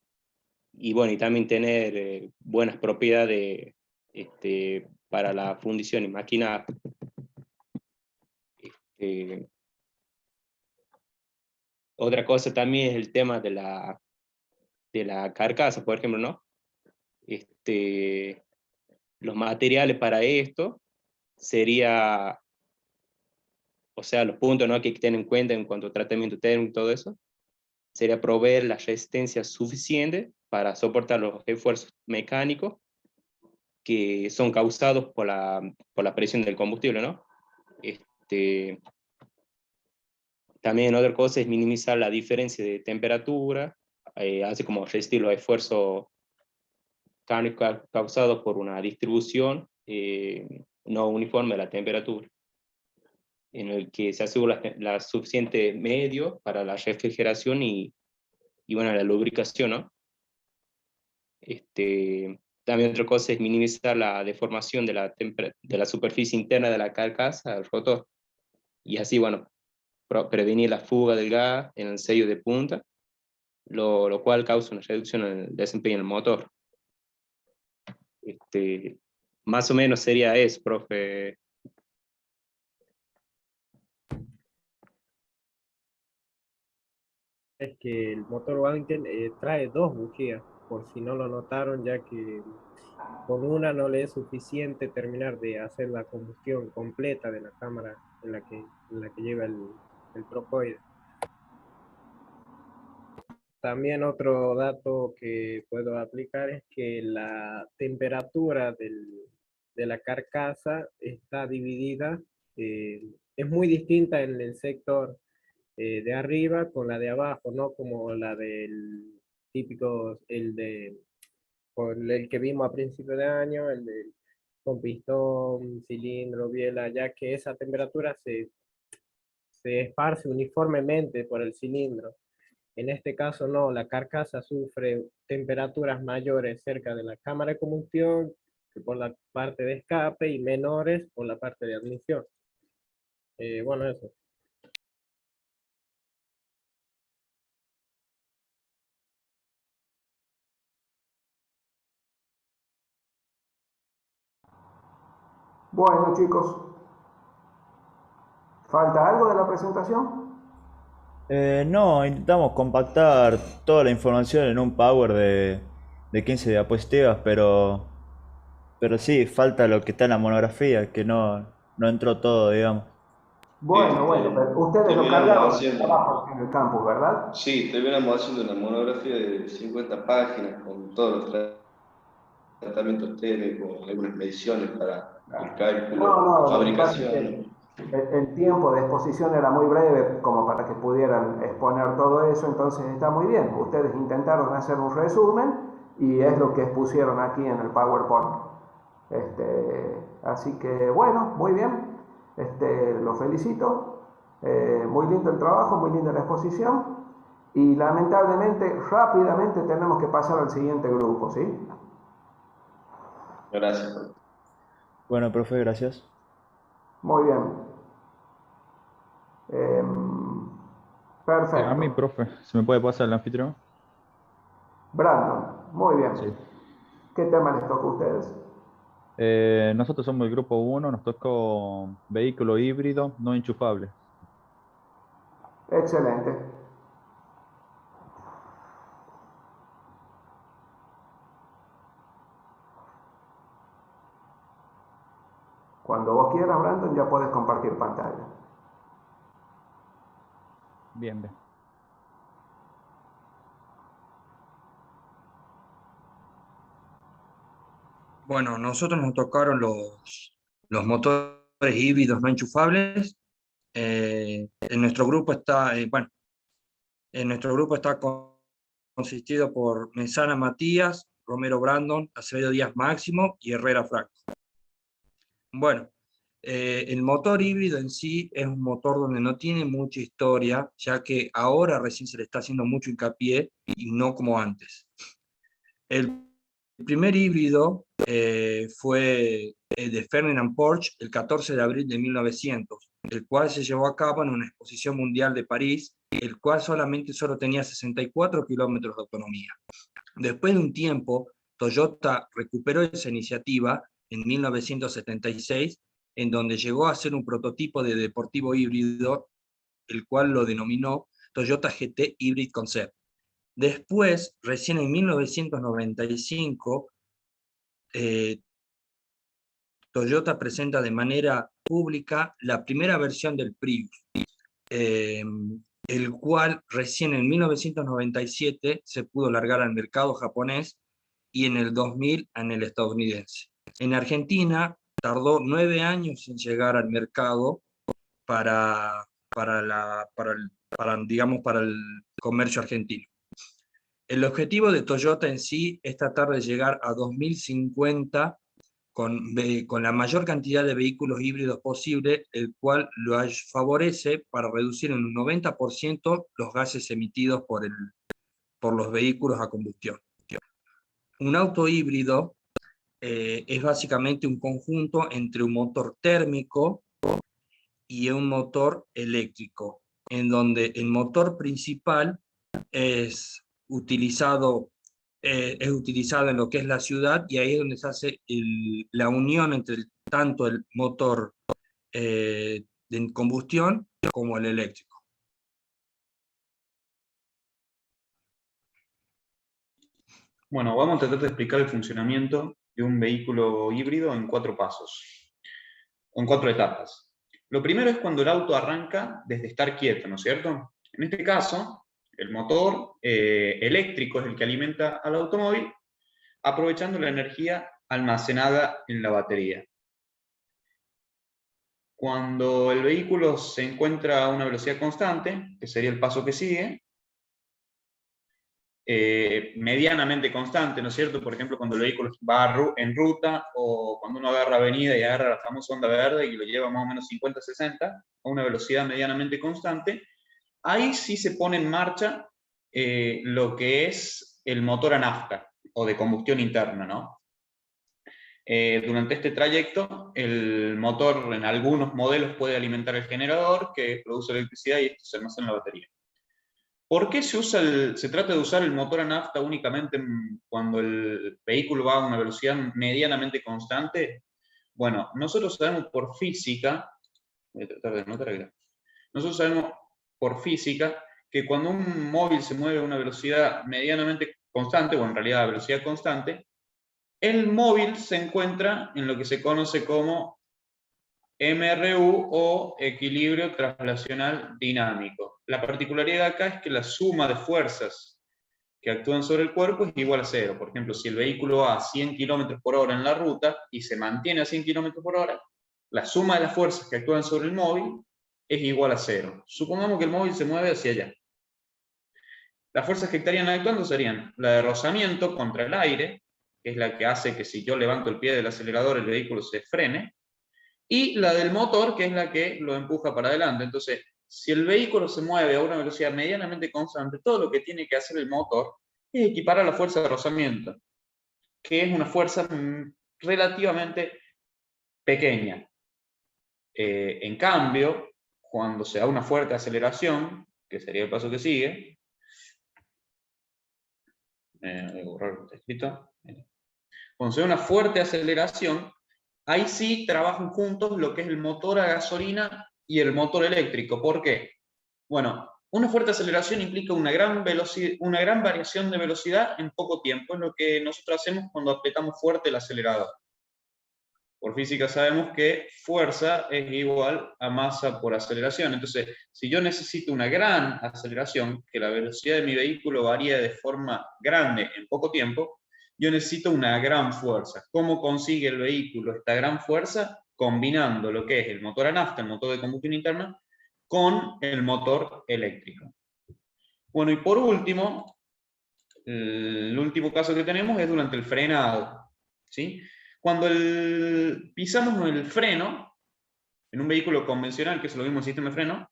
y bueno, y también tener buenas propiedades para la fundición y maquinaje. Otra cosa también es el tema de la carcasa, por ejemplo, ¿no? Los materiales para esto sería, o sea, los puntos, ¿no?, que hay que tener en cuenta en cuanto a tratamiento térmico y todo eso, sería proveer la resistencia suficiente para soportar los esfuerzos mecánicos que son causados por la presión del combustible, ¿no? También otra cosa es minimizar la diferencia de temperatura, así como resistir los esfuerzos causados por una distribución no uniforme de la temperatura, en el que se asegura la suficiente medio para la refrigeración y bueno, la lubricación, ¿no? También otra cosa es minimizar la deformación de la superficie interna de la carcasa al rotor, y así, bueno, prevenir la fuga del gas en el sello de punta, lo cual causa una reducción en el desempeño del motor. Más o menos sería eso, profe. Es que el motor Wankel trae dos bujías, por si no lo notaron, ya que con una no le es suficiente terminar de hacer la combustión completa de la cámara en la que lleva el trocoide. También otro dato que puedo aplicar es que la temperatura de la carcasa está dividida, es muy distinta en el sector de arriba con la de abajo, no como la del típico, con el que vimos a principio de año, con pistón, cilindro, biela, ya que esa temperatura se esparce uniformemente por el cilindro. En este caso no, la carcasa sufre temperaturas mayores cerca de la cámara de combustión que por la parte de escape y menores por la parte de admisión. Bueno, eso. Bueno, chicos, ¿Falta algo de la presentación? No, intentamos compactar toda la información en un Power de 15 diapositivas, pero sí, falta lo que está en la monografía, que no entró todo, digamos. Bueno, pero ustedes lo terminamos cargaron el haciendo, trabajo en el campus, ¿verdad? sí, terminamos haciendo una monografía de 50 páginas con todos los tratamientos técnicos, algunas mediciones para el cálculo, No, lo que pasa es fabricación. que el tiempo de exposición era muy breve como para que pudieran exponer todo eso, entonces está muy bien. Ustedes intentaron hacer un resumen y es lo que expusieron aquí en el PowerPoint. Así que bueno, muy bien. Los felicito. Muy lindo el trabajo, muy linda la exposición. Y lamentablemente, rápidamente tenemos que pasar al siguiente grupo, ¿sí? Gracias. Bueno, profe, gracias. Muy bien. Perfecto. A mí, profe, ¿se me puede pasar el anfitrión? Brandon, muy bien. Sí. ¿Qué tema les toca a ustedes? Nosotros somos el grupo 1, nos tocó vehículo híbrido no enchufable. Excelente. Cuando vos quieras, Brandon, ya puedes compartir pantalla. Bien, bien. Bueno, nosotros nos tocaron los motores híbridos no enchufables. En nuestro grupo está, en nuestro grupo está consistido por Mesana Matías, Romero Brandon, Acevedo Díaz Máximo y Herrera Franco. Bueno, el motor híbrido en sí es un motor donde no tiene mucha historia, ya que ahora recién se le está haciendo mucho hincapié y no como antes. El primer híbrido fue de Ferdinand Porsche el 14 de abril de 1900, el cual se llevó a cabo en una exposición mundial de París, el cual solo tenía 64 kilómetros de autonomía. Después de un tiempo, Toyota recuperó esa iniciativa en 1976, en donde llegó a hacer un prototipo de deportivo híbrido, el cual lo denominó Toyota GT Hybrid Concept. Después, recién en 1995, Toyota presenta de manera pública la primera versión del Prius, el cual recién en 1997 se pudo largar al mercado japonés y en el 2000 en el estadounidense. En Argentina tardó 9 años en llegar al mercado para el comercio argentino. El objetivo de Toyota en sí es tratar de llegar a 2050 con la mayor cantidad de vehículos híbridos posible, el cual lo favorece para reducir en un 90% los gases emitidos por los vehículos a combustión. Un auto híbrido es básicamente un conjunto entre un motor térmico y un motor eléctrico, en donde el motor principal es utilizado en lo que es la ciudad, y ahí es donde se hace la unión entre tanto el motor de combustión como el eléctrico. Bueno, vamos a tratar de explicar el funcionamiento de un vehículo híbrido en 4 pasos, o en 4 etapas. Lo primero es cuando el auto arranca desde estar quieto, ¿no es cierto? En este caso, el motor eléctrico es el que alimenta al automóvil, aprovechando la energía almacenada en la batería. Cuando el vehículo se encuentra a una velocidad constante, que sería el paso que sigue, medianamente constante, ¿no es cierto? Por ejemplo, cuando el vehículo va en ruta, o cuando uno agarra avenida y agarra la famosa onda verde y lo lleva más o menos 50-60, a una velocidad medianamente constante, ahí sí se pone en marcha lo que es el motor a nafta, o de combustión interna, ¿no? Durante este trayecto, el motor en algunos modelos puede alimentar el generador, que produce electricidad, y esto se almacena en la batería. ¿Por qué se trata de usar el motor a nafta únicamente cuando el vehículo va a una velocidad medianamente constante? Bueno, nosotros sabemos por física, voy a tratar de anotar acá. Nosotros sabemos por física que cuando un móvil se mueve a una velocidad medianamente constante, o en realidad a velocidad constante, el móvil se encuentra en lo que se conoce como MRU o equilibrio translacional dinámico. La particularidad acá es que la suma de fuerzas que actúan sobre el cuerpo es igual a cero. Por ejemplo, si el vehículo va a 100 km por hora en la ruta y se mantiene a 100 km por hora, la suma de las fuerzas que actúan sobre el móvil es igual a cero. Supongamos que el móvil se mueve hacia allá. Las fuerzas que estarían actuando serían la de rozamiento contra el aire, que es la que hace que si yo levanto el pie del acelerador el vehículo se frene, y la del motor, que es la que lo empuja para adelante. Entonces, si el vehículo se mueve a una velocidad medianamente constante, todo lo que tiene que hacer el motor es equiparar la fuerza de rozamiento, que es una fuerza relativamente pequeña. En cambio, cuando se da una fuerte aceleración, que sería el paso que sigue, voy a borrar lo que está escrito. Cuando se da una fuerte aceleración, ahí sí trabajan juntos lo que es el motor a gasolina y el motor eléctrico. ¿Por qué? Bueno, una fuerte aceleración implica una gran variación de velocidad en poco tiempo. Es lo que nosotros hacemos cuando apretamos fuerte el acelerador. Por física sabemos que fuerza es igual a masa por aceleración. Entonces, si yo necesito una gran aceleración, que la velocidad de mi vehículo varía de forma grande en poco tiempo, yo necesito una gran fuerza. ¿Cómo consigue el vehículo esta gran fuerza? Combinando lo que es el motor a nafta, el motor de combustión interna, con el motor eléctrico. Bueno, y por último, el último caso que tenemos es durante el frenado, ¿sí? Cuando pisamos el freno, en un vehículo convencional, que es lo mismo el sistema de freno,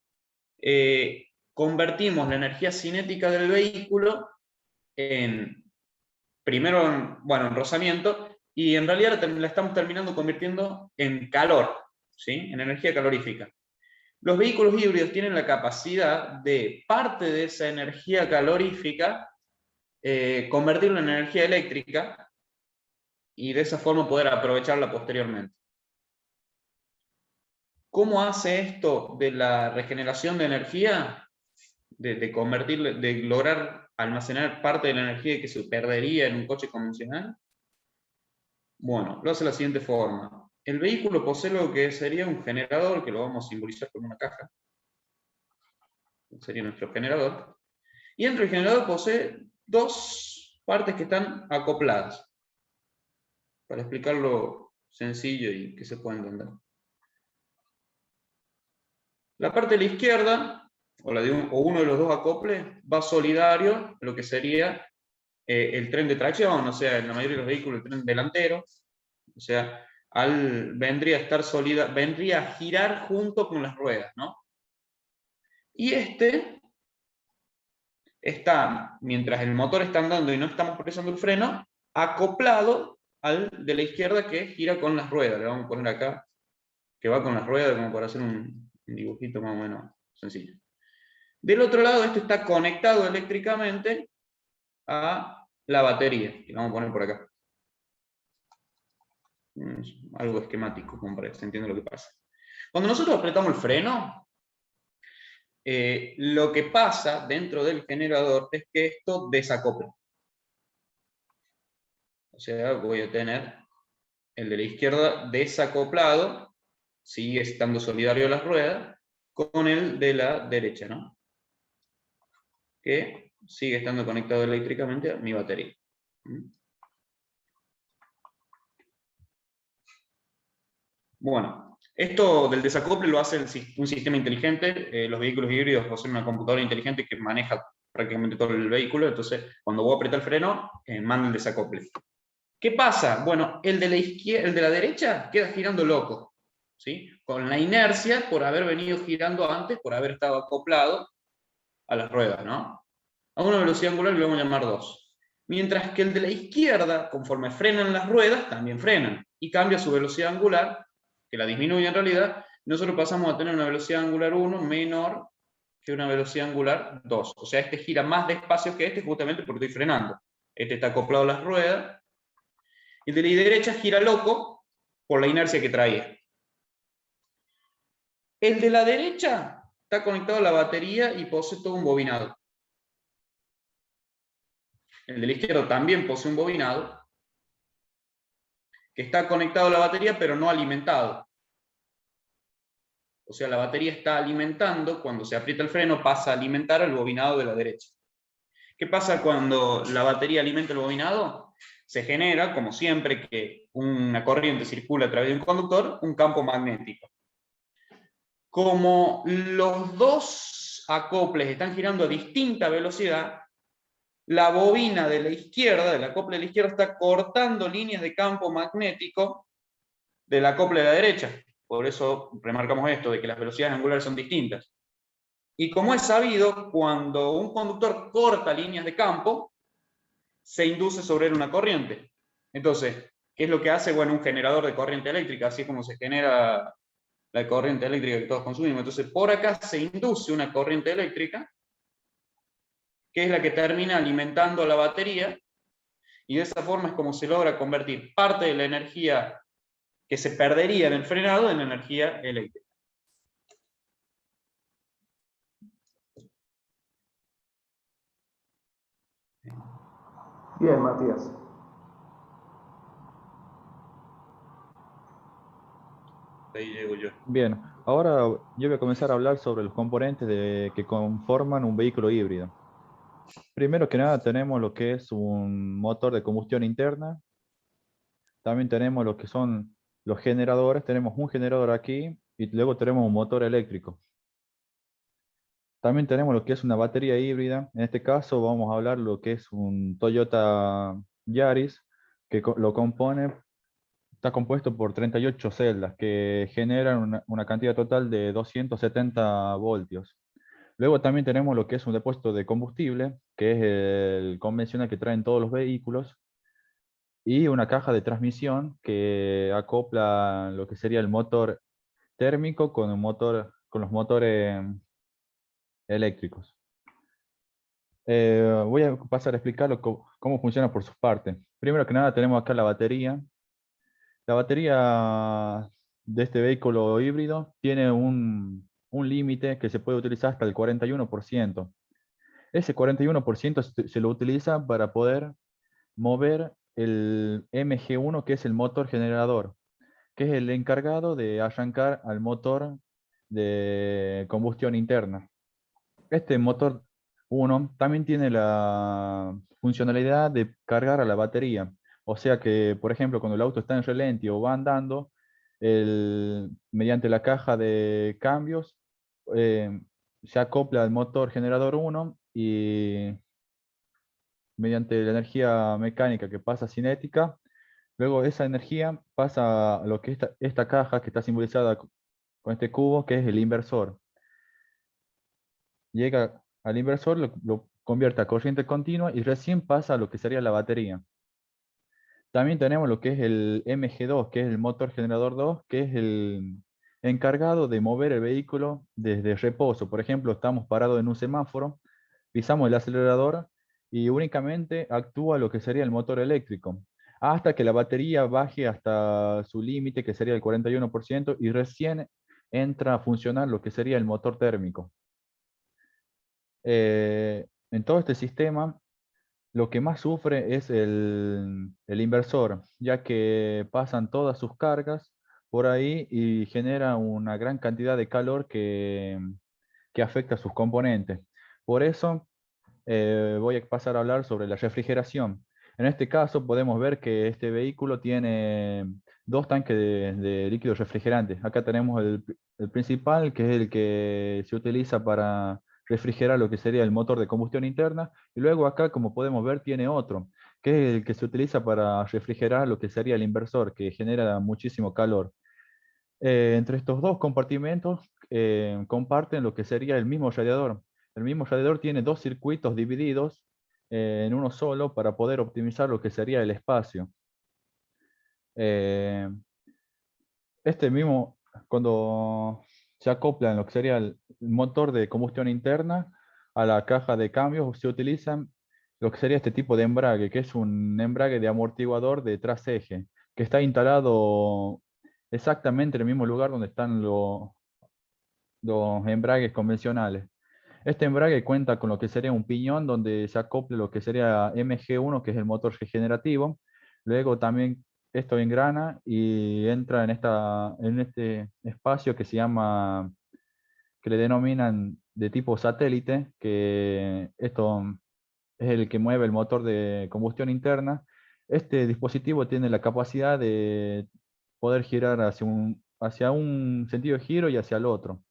convertimos la energía cinética del vehículo primero en rozamiento, y en realidad la estamos terminando convirtiendo en calor, ¿sí? En energía calorífica. Los vehículos híbridos tienen la capacidad de parte de esa energía calorífica convertirla en energía eléctrica, y de esa forma poder aprovecharla posteriormente. ¿Cómo hace esto de la regeneración de energía? De lograr almacenar parte de la energía que se perdería en un coche convencional. Bueno, lo hace de la siguiente forma. El vehículo posee lo que sería un generador, que lo vamos a simbolizar con una caja. Sería nuestro generador. Y dentro del generador posee dos partes que están acopladas. Para explicarlo sencillo y que se pueda entender. La parte de la izquierda, o uno de los dos acoples, va solidario a lo que sería el tren de tracción, o sea, en la mayoría de los vehículos el tren delantero, o sea, vendría a girar junto con las ruedas, ¿no? Y está, mientras el motor está andando y no estamos presionando el freno, acoplado al de la izquierda que gira con las ruedas. Le vamos a poner acá, que va con las ruedas, como para hacer un dibujito más o menos sencillo. Del otro lado, esto está conectado eléctricamente a la batería, que vamos a poner por acá. Algo esquemático, como para que se entienda lo que pasa. Cuando nosotros apretamos el freno, lo que pasa dentro del generador es que esto desacopla. O sea, voy a tener el de la izquierda desacoplado, sigue estando solidario a las ruedas, con el de la derecha, ¿no? Que sigue estando conectado eléctricamente a mi batería. Bueno, esto del desacople lo hace un sistema inteligente. Los vehículos híbridos poseen una computadora inteligente que maneja prácticamente todo el vehículo, entonces cuando voy a apretar el freno, manda el desacople. ¿Qué pasa? Bueno, el de la derecha queda girando loco, ¿sí? Con la inercia por haber venido girando antes, por haber estado acoplado a las ruedas, ¿no? A una velocidad angular le vamos a llamar 2. Mientras que el de la izquierda, conforme frenan las ruedas, también frenan, y cambia su velocidad angular, que la disminuye en realidad. Nosotros pasamos a tener una velocidad angular 1 menor que una velocidad angular 2. O sea, este gira más despacio que este justamente porque estoy frenando. Este está acoplado a las ruedas. El de la derecha gira loco por la inercia que traía. El de la derecha está conectado a la batería y posee todo un bobinado. El del izquierdo también posee un bobinado que está conectado a la batería pero no alimentado. O sea, la batería está alimentando, cuando se aprieta el freno pasa a alimentar al bobinado de la derecha. ¿Qué pasa cuando la batería alimenta el bobinado? Se genera, como siempre que una corriente circula a través de un conductor, un campo magnético. Como los dos acoples están girando a distinta velocidad, la bobina de la izquierda, del acople de la izquierda, está cortando líneas de campo magnético del acople de la derecha. Por eso remarcamos esto, de que las velocidades angulares son distintas. Y como es sabido, cuando un conductor corta líneas de campo, se induce sobre él una corriente. Entonces, ¿qué es lo que hace? Bueno, un generador de corriente eléctrica, así es como se genera la corriente eléctrica que todos consumimos. Entonces, por acá se induce una corriente eléctrica, que es la que termina alimentando a la batería, y de esa forma es como se logra convertir parte de la energía que se perdería en el frenado en energía eléctrica. Bien, Matías. Ahí llego yo. Bien, ahora yo voy a comenzar a hablar sobre los componentes que conforman un vehículo híbrido. Primero que nada tenemos lo que es un motor de combustión interna. También tenemos lo que son los generadores. Tenemos un generador aquí y luego tenemos un motor eléctrico. También tenemos lo que es una batería híbrida. En este caso vamos a hablar lo que es un Toyota Yaris, que lo compone, está compuesto por 38 celdas que generan una cantidad total de 270 voltios. Luego también tenemos lo que es un depósito de combustible, que es el convencional que traen todos los vehículos, y una caja de transmisión que acopla lo que sería el motor térmico con los motores eléctricos. Voy a pasar a explicar cómo funciona por sus partes. Primero que nada tenemos acá la batería. La batería de este vehículo híbrido tiene un límite que se puede utilizar hasta el 41%. Ese 41% se lo utiliza para poder mover el MG1, que es el motor generador, que es el encargado de arrancar al motor de combustión interna. Este motor 1 también tiene la funcionalidad de cargar a la batería. O sea que, por ejemplo, cuando el auto está en relente o va andando, mediante la caja de cambios, se acopla al motor generador 1 y mediante la energía mecánica que pasa a cinética, luego esa energía pasa a lo que esta caja que está simbolizada con este cubo, que es el inversor. Llega al inversor, lo convierte a corriente continua y recién pasa a lo que sería la batería. También tenemos lo que es el MG2, que es el motor generador 2, que es el encargado de mover el vehículo desde reposo. Por ejemplo, estamos parados en un semáforo, pisamos el acelerador y únicamente actúa lo que sería el motor eléctrico, hasta que la batería baje hasta su límite, que sería el 41%, y recién entra a funcionar lo que sería el motor térmico. En todo este sistema, lo que más sufre es el inversor, ya que pasan todas sus cargas por ahí y genera una gran cantidad de calor que afecta a sus componentes. Por eso voy a pasar a hablar sobre la refrigeración. En este caso podemos ver que este vehículo tiene dos tanques de líquidos refrigerantes. Acá tenemos el principal, que es el que se utiliza para refrigerar lo que sería el motor de combustión interna, y luego acá, como podemos ver, tiene otro, que es el que se utiliza para refrigerar lo que sería el inversor, que genera muchísimo calor. Entre estos dos compartimentos comparten lo que sería el mismo radiador. El mismo radiador tiene dos circuitos divididos en uno solo para poder optimizar lo que sería el espacio. Este mismo, cuando se acopla en lo que sería el motor de combustión interna a la caja de cambios, se utilizan lo que sería este tipo de embrague, que es un embrague de amortiguador de traseje, que está instalado exactamente en el mismo lugar donde están los embragues convencionales. Este embrague cuenta con lo que sería un piñón donde se acople lo que sería MG1, que es el motor regenerativo. Luego también esto engrana y entra en este espacio que se llama, que le denominan de tipo satélite, que esto es el que mueve el motor de combustión interna. Este dispositivo tiene la capacidad de poder girar hacia un sentido de giro y hacia el otro.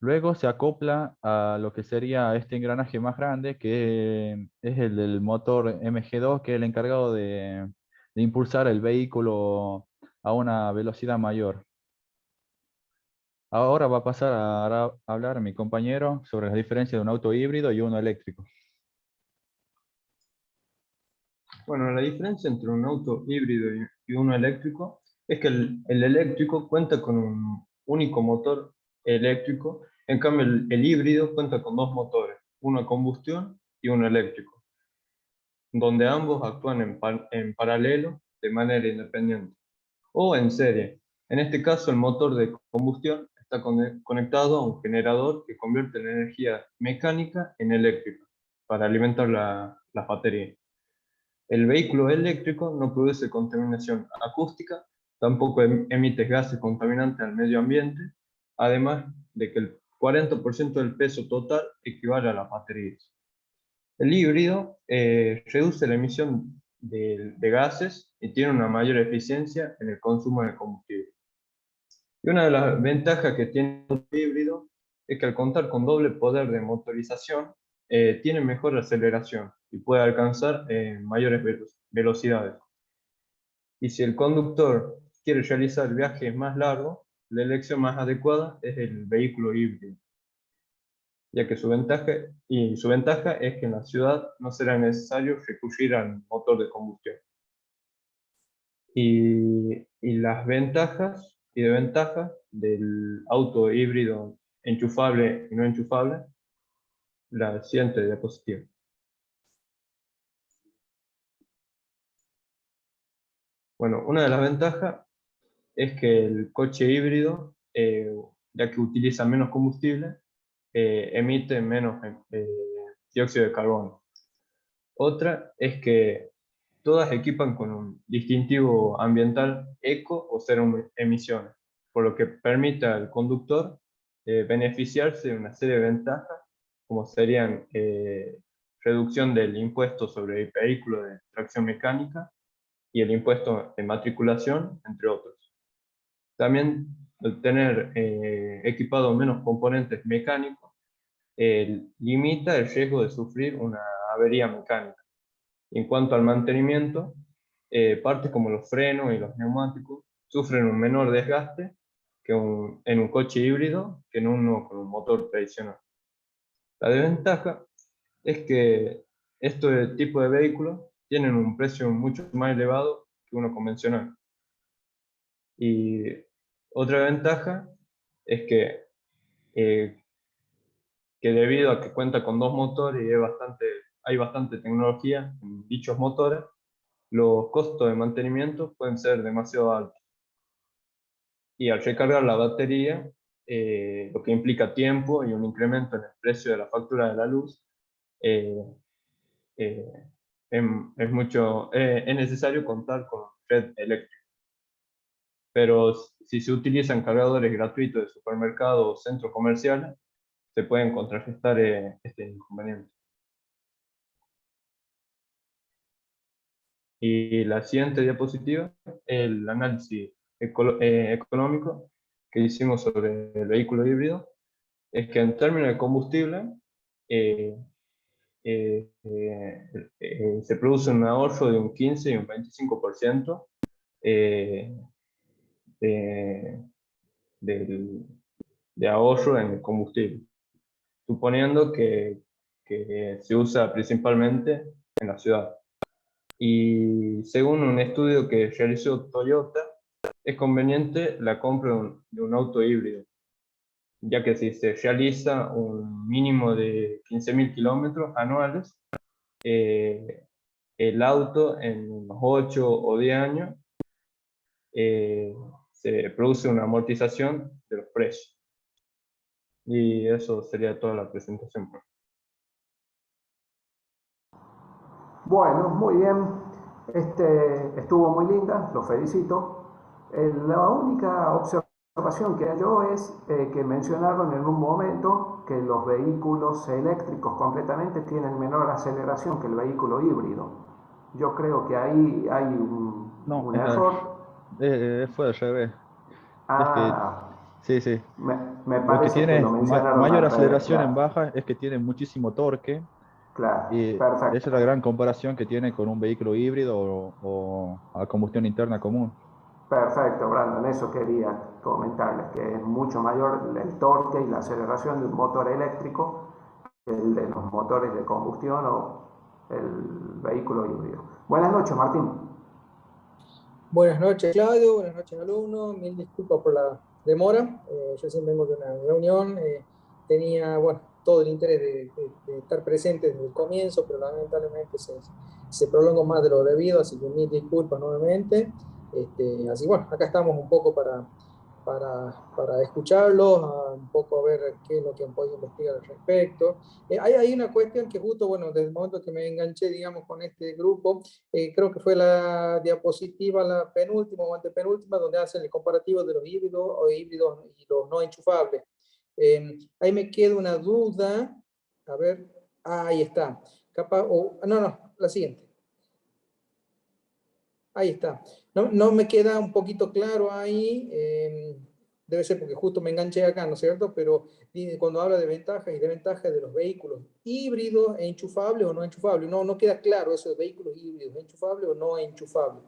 Luego se acopla a lo que sería este engranaje más grande, que es el del motor MG2, que es el encargado de impulsar el vehículo a una velocidad mayor. Ahora va a pasar a hablar mi compañero sobre las diferencias de un auto híbrido y uno eléctrico. Bueno, la diferencia entre un auto híbrido y uno eléctrico es que el eléctrico cuenta con un único motor eléctrico, en cambio el híbrido cuenta con dos motores, uno a combustión y uno eléctrico, donde ambos actúan en paralelo de manera independiente o en serie. En este caso, el motor de combustión está conectado a un generador que convierte la energía mecánica en eléctrica para alimentar las baterías. El vehículo eléctrico no produce contaminación acústica, tampoco emite gases contaminantes al medio ambiente, además de que el 40% del peso total equivale a las baterías. El híbrido reduce la emisión de gases y tiene una mayor eficiencia en el consumo de combustible. Y una de las ventajas que tiene el híbrido es que al contar con doble poder de motorización, tiene mejor aceleración y puede alcanzar mayores velocidades. Y si el conductor quiere realizar viajes más largos, la elección más adecuada es el vehículo híbrido, ya que su ventaja es que en la ciudad no será necesario recurrir al motor de combustión. Y las ventajas y desventajas del auto híbrido enchufable y no enchufable, la siguiente diapositiva. Bueno, una de las ventajas es que el coche híbrido, ya que utiliza menos combustible, emite menos dióxido de carbono. Otra es que todas equipan con un distintivo ambiental eco o cero emisiones, por lo que permite al conductor beneficiarse de una serie de ventajas, como serían reducción del impuesto sobre el vehículo de tracción mecánica y el impuesto de matriculación, entre otros. También el tener equipado menos componentes mecánicos limita el riesgo de sufrir una avería mecánica. En cuanto al mantenimiento, partes como los frenos y los neumáticos sufren un menor desgaste en un coche híbrido que en uno con un motor tradicional. La desventaja es que este tipo de vehículos tienen un precio mucho más elevado que uno convencional. Y otra ventaja es que debido a que cuenta con dos motores y hay bastante tecnología en dichos motores, los costos de mantenimiento pueden ser demasiado altos. Y al recargar la batería, lo que implica tiempo y un incremento en el precio de la factura de la luz, es necesario contar con red eléctrica. Pero si se utilizan cargadores gratuitos de supermercados o centros comerciales, se pueden contrarrestar este inconveniente. Y la siguiente diapositiva, el análisis económico que hicimos sobre el vehículo híbrido, es que en términos de combustible, se produce un ahorro de un 15 y un 25% de ahorro en el combustible, suponiendo que se usa principalmente en la ciudad. Y según un estudio que realizó Toyota, es conveniente la compra de un auto híbrido, ya que si se realiza un mínimo de 15.000 kilómetros anuales, el auto en unos 8 o 10 años se produce una amortización de los precios. Y eso sería toda la presentación, profe. Bueno, muy bien. Estuvo muy linda, lo felicito. La única observación que hay yo es que mencionaron en un momento que los vehículos eléctricos completamente tienen menor aceleración que el vehículo híbrido. Yo creo que ahí hay No, un error. fue al revés. Es que, Ah, sí, sí. me Lo que parece que lo tiene mencionaron mayor al revés, aceleración en claro. baja es que tiene muchísimo torque. Claro, Y esa perfecto. es la gran comparación que tiene con un vehículo híbrido o a combustión interna común. Perfecto, Brandon, eso quería comentarles, que es mucho mayor el torque y la aceleración de un motor eléctrico que el de los motores de combustión o el vehículo híbrido. Buenas noches, Martín. Buenas noches, Claudio. Buenas noches, alumnos. Mil disculpas por la demora. Yo recién vengo de una reunión. Tenía, bueno, todo el interés de estar presente desde el comienzo, pero lamentablemente se prolongó más de lo debido, así que mil disculpas nuevamente. Así bueno, acá estamos un poco para escucharlos, un poco a ver qué es lo que han podido investigar al respecto. Hay una cuestión que justo, bueno, desde el momento que me enganché, digamos, con este grupo, creo que fue la diapositiva, la penúltima o antepenúltima, donde hacen el comparativo de los híbridos o híbridos y los no enchufables. Ahí me queda una duda, a ver, ahí está. Capaz, no, la siguiente. Ahí está. No me queda un poquito claro ahí, debe ser porque justo me enganché acá, ¿no es cierto? Pero cuando habla de ventajas y desventajas de los vehículos híbridos, enchufables o no enchufables, no queda claro eso de vehículos híbridos, enchufables o no enchufables.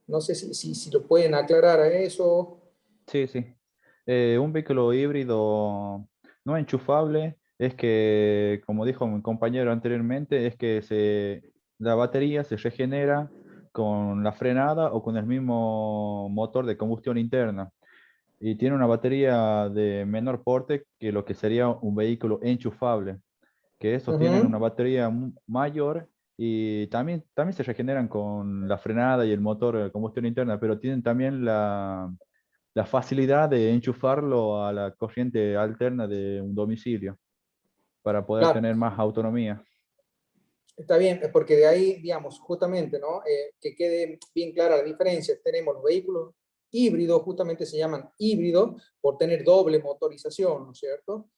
No sé si lo pueden aclarar a eso. Sí, sí. Un vehículo híbrido no enchufable es que, como dijo mi compañero anteriormente, es que la batería se regenera con la frenada o con el mismo motor de combustión interna. Y tiene una batería de menor porte que lo que sería un vehículo enchufable, que esos tienen una batería mayor y también se regeneran con la frenada y el motor de combustión interna, pero tienen también la facilidad de enchufarlo a la corriente alterna de un domicilio para poder Claro, tener más autonomía. está bien, porque de ahí, digamos, justamente, ¿no? Que quede bien clara la diferencia. Tenemos los vehículos híbridos, justamente se llaman híbridos por tener doble motorización, ¿no es cierto?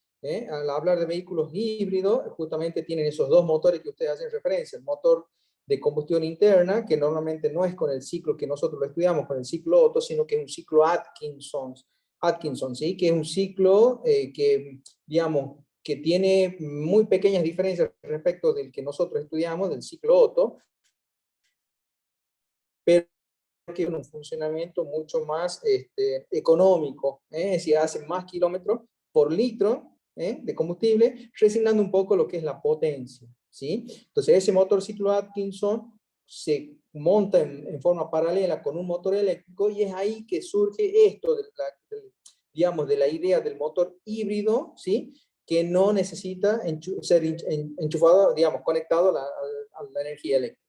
Al hablar de vehículos híbridos, justamente tienen esos dos motores que ustedes hacen referencia, el motor de combustión interna, que normalmente no es con el ciclo que nosotros lo estudiamos, con el ciclo Otto, sino que es un ciclo Atkinson, ¿sí? Que es un ciclo que, digamos, que tiene muy pequeñas diferencias respecto del que nosotros estudiamos, del ciclo Otto, pero que tiene un funcionamiento mucho más económico, es decir, hace más kilómetros por litro de combustible, resignando un poco lo que es la potencia, ¿sí? Entonces ese motor ciclo Atkinson se monta en forma paralela con un motor eléctrico y es ahí que surge esto digamos, de la idea del motor híbrido, ¿sí? Que no necesita ser enchufado, digamos, conectado a la energía eléctrica.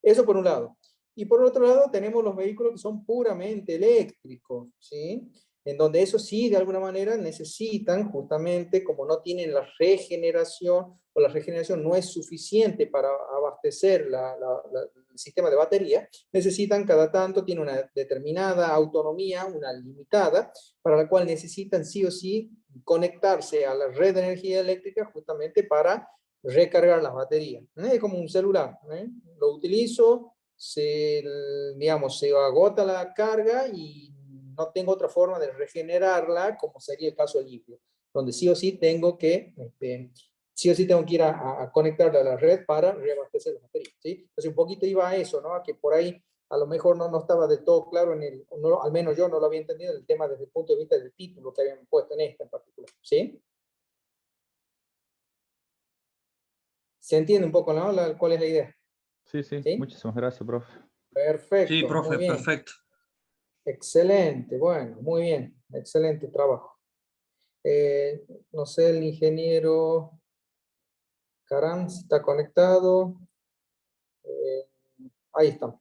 Eso por un lado. Y por otro lado tenemos los vehículos que son puramente eléctricos, ¿sí? En donde eso sí, de alguna manera, necesitan justamente, como no tienen la regeneración, o la regeneración no es suficiente para abastecer el sistema de batería, necesitan cada tanto, tiene una determinada autonomía, una limitada, para la cual necesitan sí o sí conectarse a la red de energía eléctrica justamente para recargar las baterías. Es como un celular, lo utilizo, digamos, se agota la carga y no tengo otra forma de regenerarla, como sería el caso del híbrido, donde sí o sí tengo que, sí o sí tengo que ir a conectarla a la red para reabastecer las baterías, ¿sí? Entonces un poquito iba a eso, ¿no? A que por ahí a lo mejor no estaba de todo claro, al menos yo no lo había entendido, el tema desde el punto de vista del título que habían puesto en esta en particular, ¿sí? ¿Se entiende un poco, ¿no? ¿Cuál es la idea? Sí, sí, ¿Sí? muchísimas gracias, profe. Sí, Perfecto, muy profe, bien. perfecto. Excelente, bueno, muy bien, excelente trabajo. No sé, el ingeniero Caram, si está conectado. Eh, ahí está.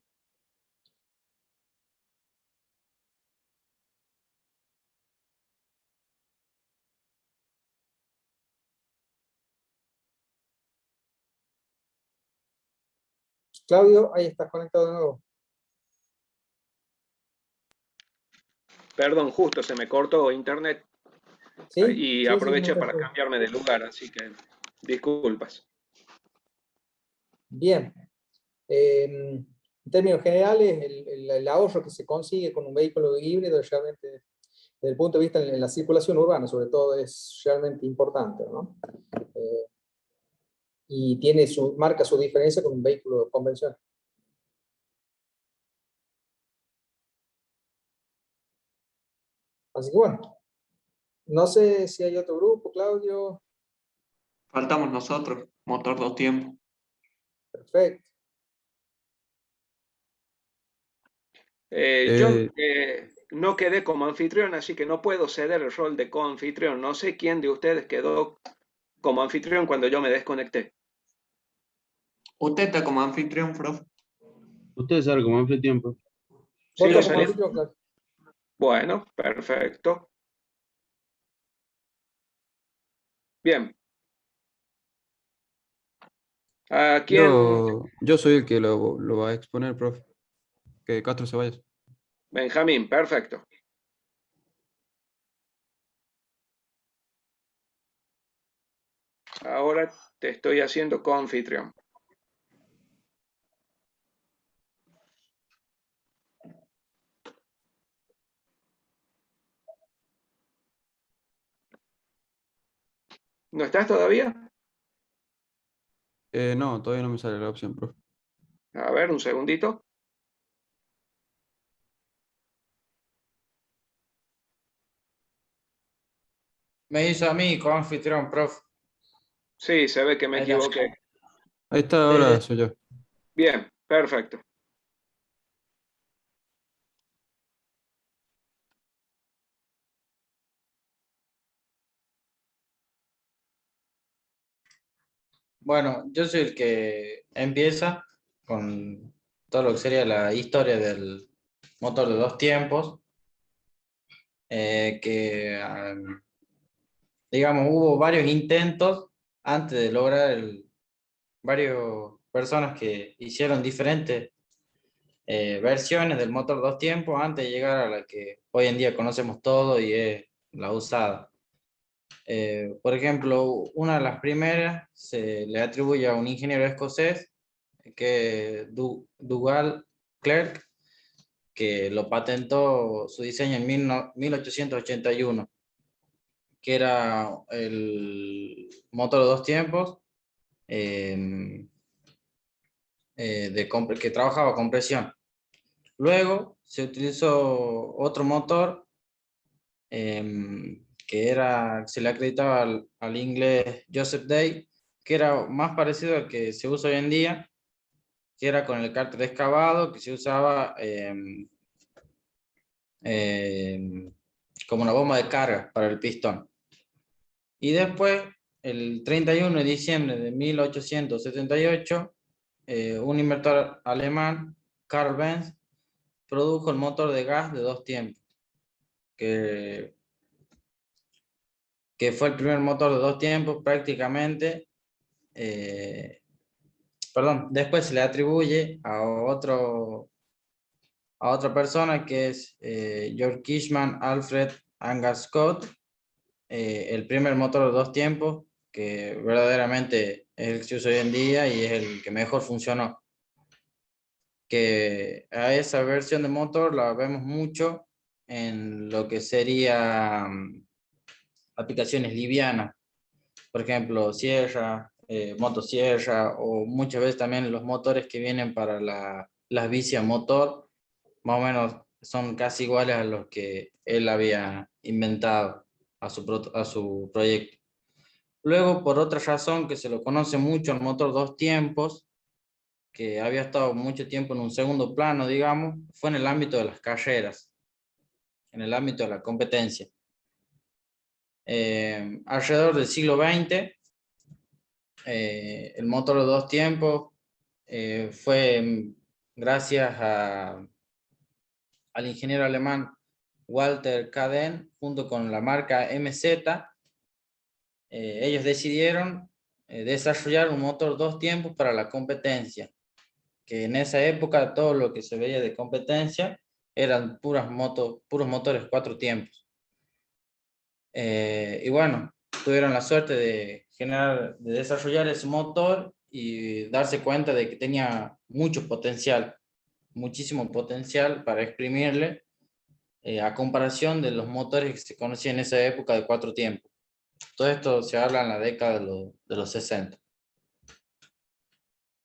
Claudio, ahí estás conectado de nuevo. Perdón, justo se me cortó internet ¿Sí? y Sí, sí, aproveché no te para preocupes. cambiarme de lugar, así que disculpas. Bien. En términos generales, el ahorro que se consigue con un vehículo híbrido es realmente, desde el punto de vista en la circulación urbana, sobre todo, es realmente importante, ¿no? Y marca su diferencia con un vehículo convencional. Así que bueno, no sé si hay otro grupo, Claudio. Faltamos nosotros, motor 2 tiempos. Perfecto. Yo no quedé como anfitrión, así que no puedo ceder el rol de coanfitrión. No sé quién de ustedes quedó como anfitrión cuando yo me desconecté. Usted está como anfitrión, profe. Ustedes saben cómo hace tiempo. ¿Sí Vos le estás como salió? anfitrión, Claudio. Bueno, perfecto. Bien. ¿A quién? Yo soy el que lo va a exponer, profe. Que Castro se vaya. Benjamín, perfecto. Ahora te estoy haciendo coanfitrión. ¿No estás todavía? No, todavía no me sale la opción, profe. A ver, un segundito. Me hizo a mí como anfitrión, profe. Sí, se ve que me Ahí está. equivoqué. Ahí está, Sí, ahora sí. soy yo. Bien, perfecto. Bueno, yo soy el que empieza con todo lo que sería la historia del motor de 2 tiempos, digamos, hubo varios intentos antes de lograr varias personas que hicieron diferentes versiones del motor 2 tiempos antes de llegar a la que hoy en día conocemos todo y es la usada. Por ejemplo, una de las primeras se le atribuye a un ingeniero escocés, que es Dougal Clerk, que lo patentó su diseño en 1881, que era el motor de 2 tiempos que trabajaba con presión. Luego se utilizó otro motor se le acreditaba al inglés Joseph Day, que era más parecido al que se usa hoy en día, que era con el cárter excavado, que se usaba como una bomba de carga para el pistón. Y después, el 31 de diciembre de 1878, un inventor alemán, Karl Benz, produjo el motor de gas de 2 tiempos, que fue el primer motor de 2 tiempos prácticamente. Después se le atribuye a otra persona que es George Kishman Alfred Angus Scott, el primer motor de 2 tiempos, que verdaderamente es el que se usa hoy en día y es el que mejor funcionó. Que a esa versión de motor la vemos mucho en lo que sería aplicaciones livianas, por ejemplo, sierra, motosierra, o muchas veces también los motores que vienen para las bici a motor, más o menos son casi iguales a los que él había inventado a su proyecto. Luego, por otra razón que se lo conoce mucho, el motor 2 tiempos, que había estado mucho tiempo en un segundo plano, digamos, fue en el ámbito de las carreras, en el ámbito de la competencia. Alrededor del siglo XX, el motor de 2 tiempos fue gracias al ingeniero alemán Walter Kaden, junto con la marca MZ. Ellos decidieron desarrollar un motor 2 tiempos para la competencia, que en esa época todo lo que se veía de competencia eran puros motores 4 tiempos. Y bueno, tuvieron la suerte de desarrollar ese motor y darse cuenta de que tenía mucho potencial, muchísimo potencial para exprimirle, a comparación de los motores que se conocían en esa época de 4 tiempos. Todo esto se habla en la década de los 60.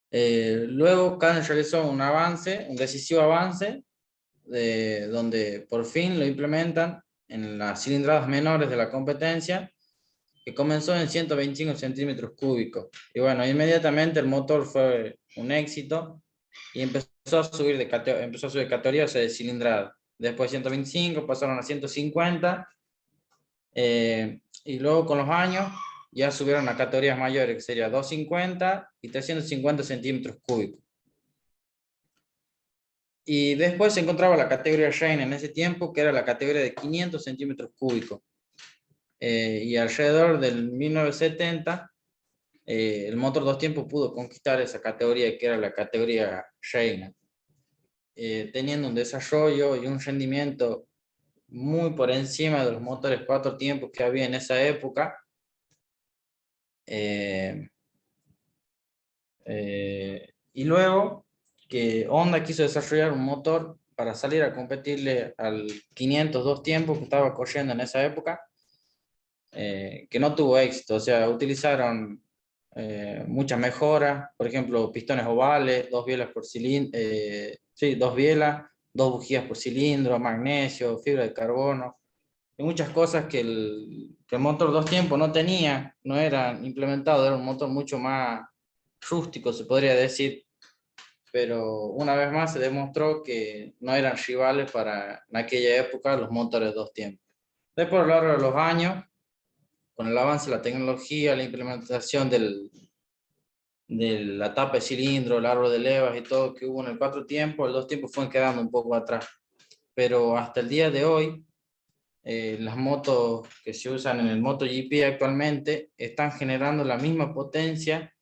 Luego Canon realizó un decisivo avance, donde por fin lo implementan en las cilindradas menores de la competencia, que comenzó en 125 centímetros cúbicos. Y bueno, inmediatamente el motor fue un éxito y empezó a subir de categoría, o sea, de cilindrada. Después de 125 pasaron a 150, y luego con los años ya subieron a categorías mayores, que sería 250 y 350 centímetros cúbicos. Y después se encontraba la categoría Shane en ese tiempo, que era la categoría de 500 centímetros cúbicos. Y alrededor del 1970, el motor 2 tiempos pudo conquistar esa categoría, que era la categoría Shane, teniendo un desarrollo y un rendimiento muy por encima de los motores 4 tiempos que había en esa época. Y luego que Honda quiso desarrollar un motor para salir a competirle al 502 tiempos que estaba corriendo en esa época, que no tuvo éxito. O sea, utilizaron muchas mejoras, por ejemplo, pistones ovales, 2 bielas por cilindro, 2 bielas, 2 bujías por cilindro, magnesio, fibra de carbono, y muchas cosas que el motor 2 tiempos no tenía, no eran implementados, era un motor mucho más rústico, se podría decir, pero una vez más se demostró que no eran rivales para en aquella época los motores 2 tiempos. Después, a lo largo de los años, con el avance de la tecnología, la implementación de la tapa de cilindro, el árbol de levas y todo que hubo en el 4 tiempos, el 2 tiempos fueron quedando un poco atrás. Pero hasta el día de hoy, las motos que se usan en el MotoGP actualmente están generando la misma potencia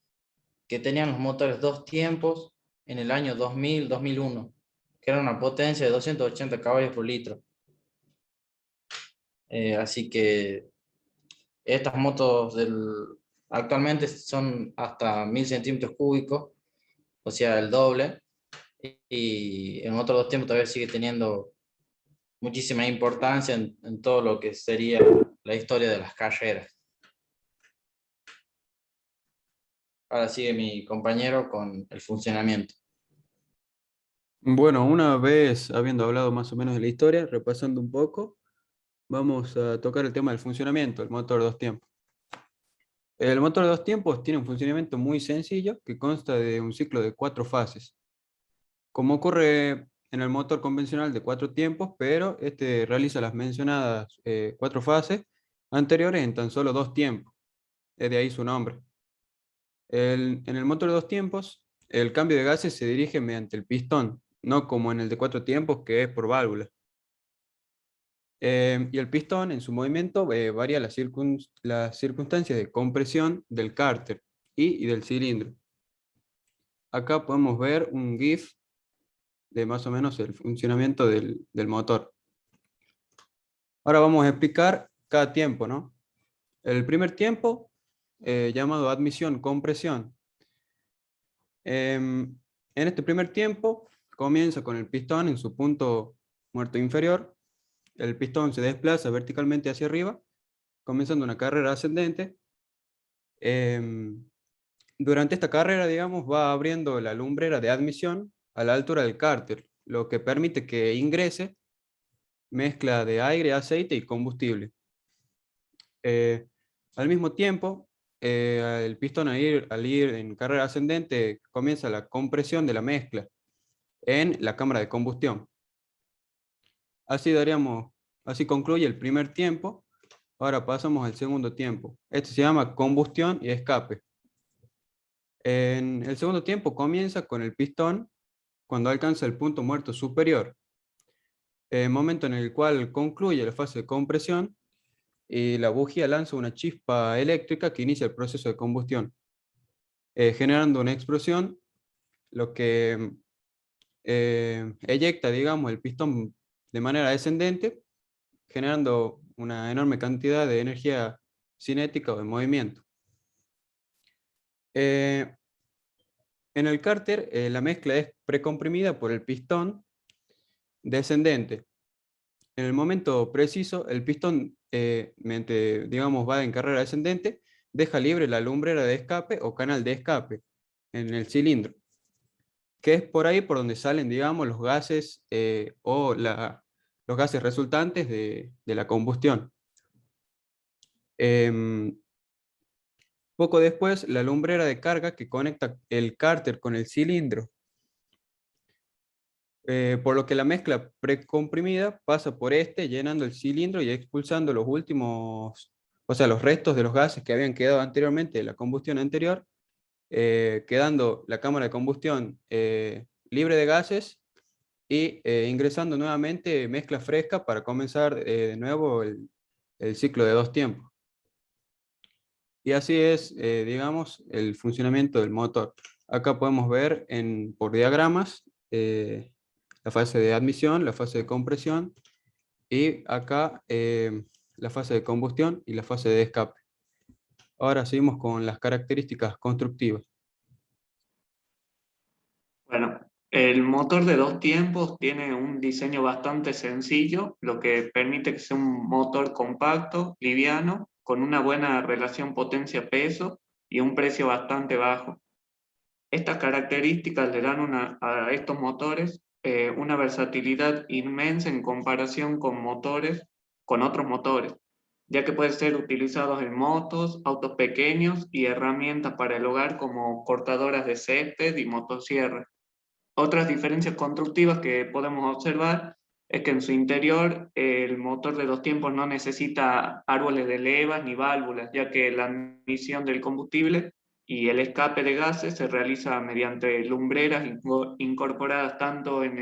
que tenían los motores 2 tiempos en el año 2000-2001, que era una potencia de 280 caballos por litro. Así que estas motos actualmente son hasta 1000 centímetros cúbicos, o sea, el doble, y el motor 2 tiempos todavía sigue teniendo muchísima importancia en todo lo que sería la historia de las carreras. Ahora sigue mi compañero con el funcionamiento. Bueno, una vez habiendo hablado más o menos de la historia, repasando un poco, vamos a tocar el tema del funcionamiento del motor 2 tiempos. El motor de 2 tiempos tiene un funcionamiento muy sencillo que consta de un ciclo de 4 fases. Como ocurre en el motor convencional de 4 tiempos, pero este realiza las mencionadas 4 fases anteriores en tan solo 2 tiempos. Es de ahí su nombre. En el motor de 2 tiempos, el cambio de gases se dirige mediante el pistón, no como en el de 4 tiempos, que es por válvula. Y el pistón en su movimiento varía las circunstancias de compresión del cárter y del cilindro. Acá podemos ver un GIF de más o menos el funcionamiento del motor. Ahora vamos a explicar cada tiempo, ¿no? El primer tiempo, llamado admisión-compresión. En este primer tiempo comienza con el pistón en su punto muerto inferior. El pistón se desplaza verticalmente hacia arriba, comenzando una carrera ascendente. Durante esta carrera, digamos, va abriendo la lumbrera de admisión a la altura del cárter, lo que permite que ingrese mezcla de aire, aceite y combustible. Al mismo tiempo, el pistón al ir en carrera ascendente comienza la compresión de la mezcla en la cámara de combustión. Así concluye el primer tiempo. Ahora pasamos al segundo tiempo. Este se llama combustión y escape. En el segundo tiempo comienza con el pistón cuando alcanza el punto muerto superior, momento en el cual concluye la fase de compresión y la bujía lanza una chispa eléctrica que inicia el proceso de combustión, generando una explosión, lo que eyecta, digamos, el pistón de manera descendente, generando una enorme cantidad de energía cinética o de movimiento. En el cárter, la mezcla es precomprimida por el pistón descendente. En el momento preciso, el pistón, mientras, digamos, va en carrera descendente, deja libre la lumbrera de escape o canal de escape en el cilindro, que es por ahí por donde salen, digamos, los gases los gases resultantes de la combustión. Poco después, la lumbrera de carga que conecta el cárter con el cilindro, por lo que la mezcla precomprimida pasa por este, llenando el cilindro y expulsando los últimos, o sea, los restos de los gases que habían quedado anteriormente de la combustión anterior, quedando la cámara de combustión libre de gases y ingresando nuevamente mezcla fresca para comenzar de nuevo el ciclo de 2 tiempos. Y así es, digamos, el funcionamiento del motor. Acá podemos ver por diagramas la fase de admisión, la fase de compresión, y acá la fase de combustión y la fase de escape. Ahora seguimos con las características constructivas. Bueno, el motor de 2 tiempos tiene un diseño bastante sencillo, lo que permite que sea un motor compacto, liviano, con una buena relación potencia-peso y un precio bastante bajo. Estas características le dan a estos motores una versatilidad inmensa en comparación con otros motores, ya que pueden ser utilizados en motos, autos pequeños y herramientas para el hogar como cortadoras de césped y motosierras. Otras diferencias constructivas que podemos observar es que en su interior el motor de 2 tiempos no necesita árboles de levas ni válvulas, ya que la admisión del combustible y el escape de gases se realiza mediante lumbreras incorporadas tanto en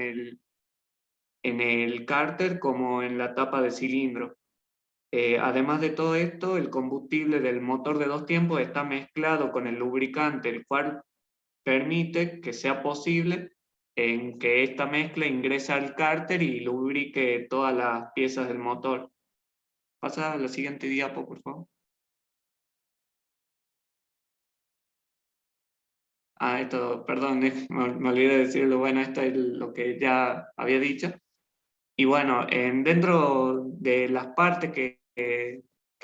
el cárter como en la tapa de cilindro. Además de todo esto, el combustible del motor de 2 tiempos está mezclado con el lubricante, el cual permite que sea posible en que esta mezcla ingrese al cárter y lubrique todas las piezas del motor. Pasa a la siguiente diapo, por favor. Esto, perdón, me olvidé de decirlo. Bueno, esto es lo que ya había dicho. Y bueno, dentro de las partes que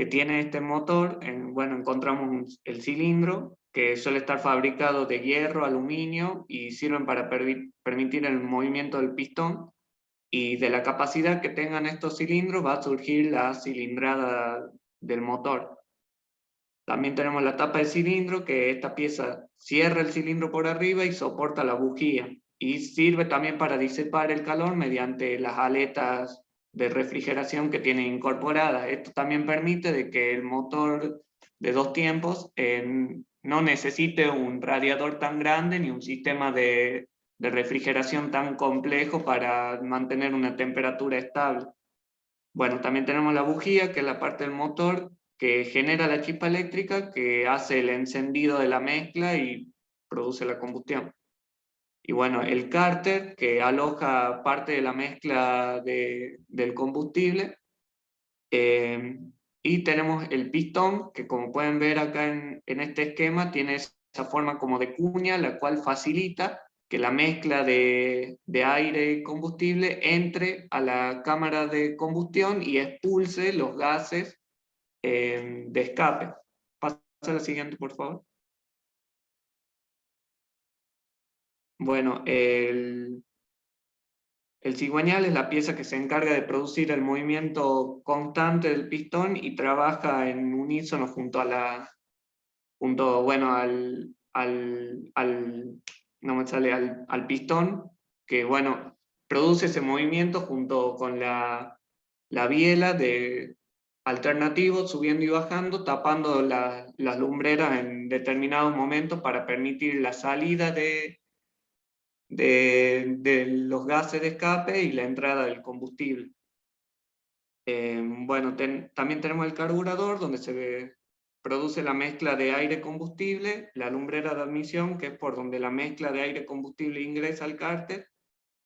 tiene este motor, bueno, encontramos el cilindro, que suele estar fabricado de hierro, aluminio, y sirven para permitir el movimiento del pistón. Y de la capacidad que tengan estos cilindros va a surgir la cilindrada del motor. También tenemos la tapa de cilindro, que esta pieza cierra el cilindro por arriba y soporta la bujía. Y sirve también para disipar el calor mediante las aletas de refrigeración que tiene incorporadas. Esto también permite de que el motor de 2 tiempos no necesite un radiador tan grande ni un sistema de refrigeración tan complejo para mantener una temperatura estable. Bueno, también tenemos la bujía, que es la parte del motor que genera la chispa eléctrica, que hace el encendido de la mezcla y produce la combustión. Y bueno, el cárter, que aloja parte de la mezcla del combustible. Y tenemos el pistón, que como pueden ver acá en este esquema, tiene esa forma como de cuña, la cual facilita que la mezcla de aire y combustible entre a la cámara de combustión y expulse los gases de escape. Pasa a la siguiente, por favor. Bueno, el cigüeñal es la pieza que se encarga de producir el movimiento constante del pistón y trabaja en unísono junto al pistón, que bueno, produce ese movimiento junto con la biela de alternativo, subiendo y bajando, tapando las lumbreras en determinados momentos para permitir la salida de los gases de escape y la entrada del combustible. Bueno, también tenemos el carburador, donde se produce la mezcla de aire-combustible, la lumbrera de admisión, que es por donde la mezcla de aire-combustible ingresa al cárter,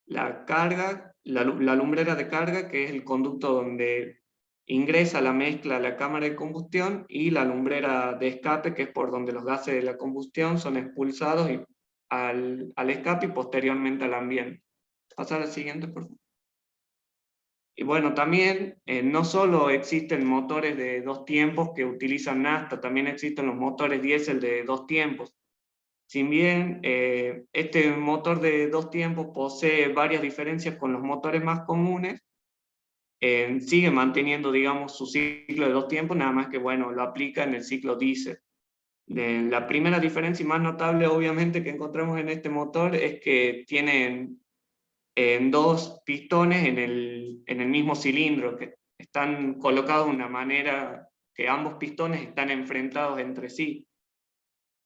la carga, la lumbrera de carga, que es el conducto donde ingresa la mezcla a la cámara de combustión, y la lumbrera de escape, que es por donde los gases de la combustión son expulsados al escape y posteriormente al ambiente. Pasar al siguiente, por favor. Y bueno, también no solo existen motores de 2 tiempos que utilizan nafta, también existen los motores diésel de 2 tiempos. Si bien este motor de 2 tiempos posee varias diferencias con los motores más comunes, sigue manteniendo, digamos, su ciclo de 2 tiempos, nada más que, bueno, lo aplica en el ciclo diésel. La primera diferencia y más notable, obviamente, que encontramos en este motor es que tienen 2 pistones en el mismo cilindro, que están colocados de una manera que ambos pistones están enfrentados entre sí.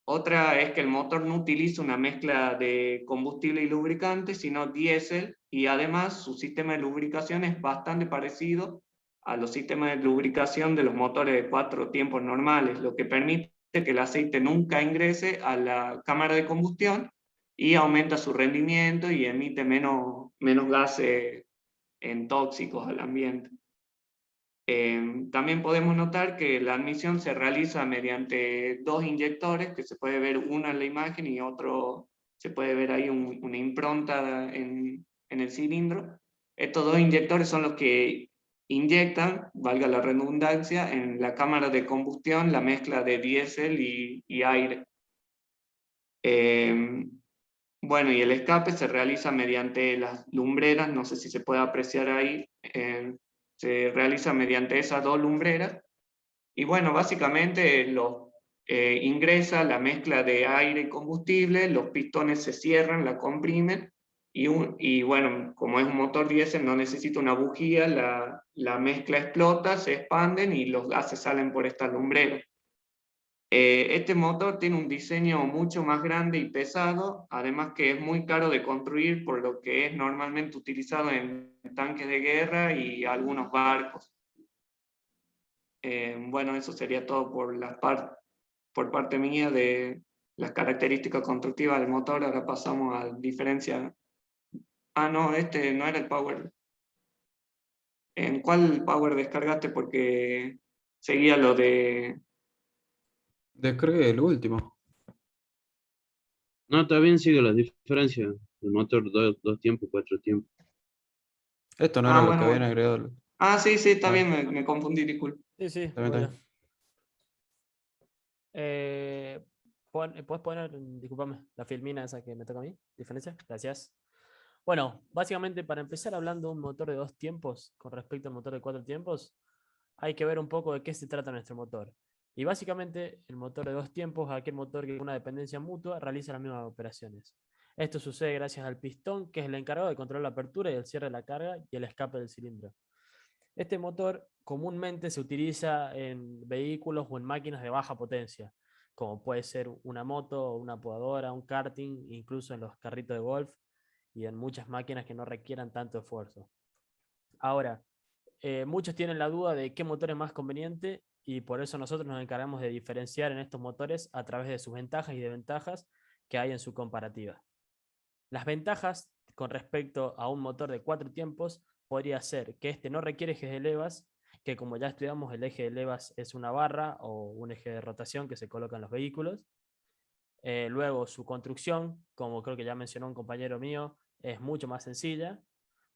Otra es que el motor no utiliza una mezcla de combustible y lubricante, sino diésel, y además su sistema de lubricación es bastante parecido a los sistemas de lubricación de los motores de 4 tiempos normales, lo que permite que el aceite nunca ingrese a la cámara de combustión y aumenta su rendimiento y emite menos gases tóxicos al ambiente. También podemos notar que la admisión se realiza mediante 2 inyectores, que se puede ver uno en la imagen y otro, se puede ver ahí una impronta en el cilindro. Estos 2 inyectores son los que inyectan, valga la redundancia, en la cámara de combustión la mezcla de diésel y aire. Bueno, y el escape se realiza mediante las lumbreras, no sé si se puede apreciar ahí, se realiza mediante esas 2 lumbreras. Y bueno, básicamente ingresa la mezcla de aire y combustible, los pistones se cierran, la comprimen, y bueno, como es un motor diésel, no necesita una bujía, la mezcla explota, se expanden y los gases salen por esta lumbrera. Este motor tiene un diseño mucho más grande y pesado, además que es muy caro de construir, por lo que es normalmente utilizado en tanques de guerra y algunos barcos. Bueno, eso sería todo por parte mía de las características constructivas del motor. Ahora pasamos a diferencia. Ah, no, este no era el power. ¿En cuál power descargaste? Porque seguía lo de... Descargué el último. No, también sigue la diferencia. El motor 2 tiempos, 4 tiempos. Esto no Ah, era lo bueno, que habían bueno. agregado. Ah, sí, está Ah, bien, me confundí, disculpe. Sí, sí, está bien, bueno. está bien. ¿Puedes poner, discúlpame, la filmina esa que me toca a mí? ¿Diferencia? Gracias. Bueno, básicamente para empezar hablando de un motor de 2 tiempos con respecto al motor de 4 tiempos, hay que ver un poco de qué se trata nuestro motor. Y básicamente el motor de 2 tiempos es aquel motor que con una dependencia mutua realiza las mismas operaciones. Esto sucede gracias al pistón, que es el encargado de controlar la apertura y el cierre de la carga y el escape del cilindro. Este motor comúnmente se utiliza en vehículos o en máquinas de baja potencia, como puede ser una moto, una podadora, un karting, incluso en los carritos de golf y en muchas máquinas que no requieran tanto esfuerzo. Ahora, muchos tienen la duda de qué motor es más conveniente y por eso nosotros nos encargamos de diferenciar en estos motores a través de sus ventajas y desventajas que hay en su comparativa. Las ventajas con respecto a un motor de 4 tiempos podría ser que este no requiere ejes de levas, que como ya estudiamos el eje de levas es una barra o un eje de rotación que se coloca en los vehículos. Luego su construcción, como creo que ya mencionó un compañero mío, es mucho más sencilla.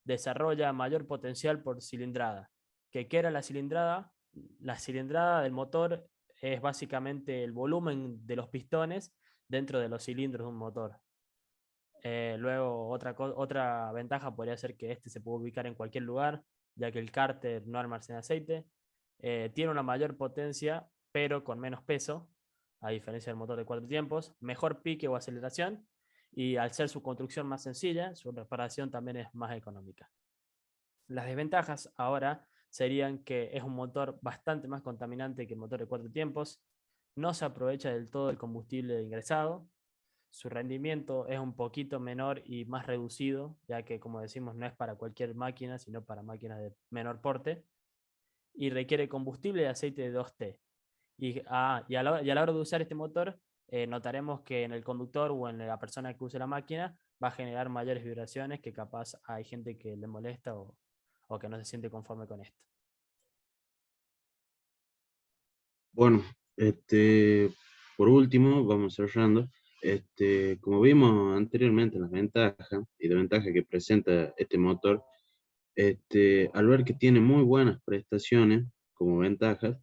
Desarrolla mayor potencial por cilindrada. ¿Qué era la cilindrada? La cilindrada del motor es básicamente el volumen de los pistones dentro de los cilindros de un motor. Luego otra ventaja podría ser que este se puede ubicar en cualquier lugar, ya que el cárter no almacena aceite. Tiene una mayor potencia, pero con menos peso, a diferencia del motor de 4 tiempos. Mejor pique o aceleración, y al ser su construcción más sencilla, su reparación también es más económica. Las desventajas ahora serían que es un motor bastante más contaminante que el motor de 4 tiempos, no se aprovecha del todo el combustible ingresado, su rendimiento es un poquito menor y más reducido, ya que, como decimos, no es para cualquier máquina, sino para máquinas de menor porte, y requiere combustible y aceite de 2T, Y y a la hora de usar este motor, notaremos que en el conductor o en la persona que use la máquina va a generar mayores vibraciones que capaz hay gente que le molesta o que no se siente conforme con esto. Bueno, por último, vamos cerrando. Como vimos anteriormente, las ventajas y desventajas que presenta este motor, al ver que tiene muy buenas prestaciones como ventajas,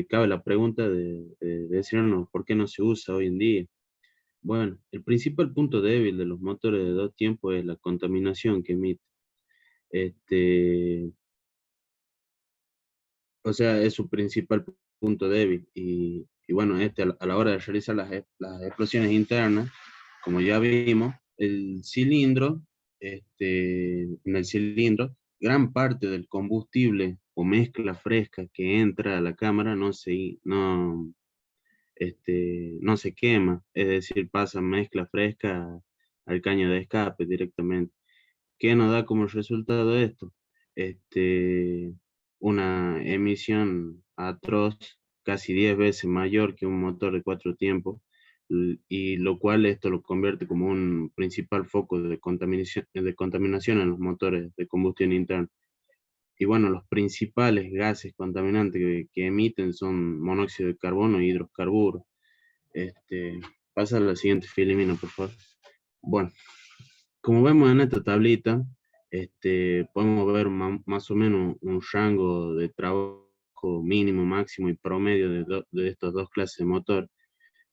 cabe la pregunta de decirnos por qué no se usa hoy en día. Bueno, el principal punto débil de los motores de dos tiempos es la contaminación que emite. Este, o sea, es su principal punto débil. Y bueno, a la hora de realizar las explosiones internas, como ya vimos, el cilindro, en el cilindro, gran parte del combustible o mezcla fresca que entra a la cámara no se quema, es decir, pasa mezcla fresca al caño de escape directamente. ¿Qué nos da como resultado esto? Una emisión atroz, casi 10 veces mayor que un motor de 4 tiempos, y lo cual esto lo convierte como un principal foco de contaminación en los motores de combustión interna. Y bueno, los principales gases contaminantes que emiten son monóxido de carbono e hidrocarburos. Pasa a la siguiente filmina, por favor. Bueno, como vemos en esta tablita, podemos ver más o menos un rango de trabajo mínimo, máximo y promedio de estas dos clases de motor.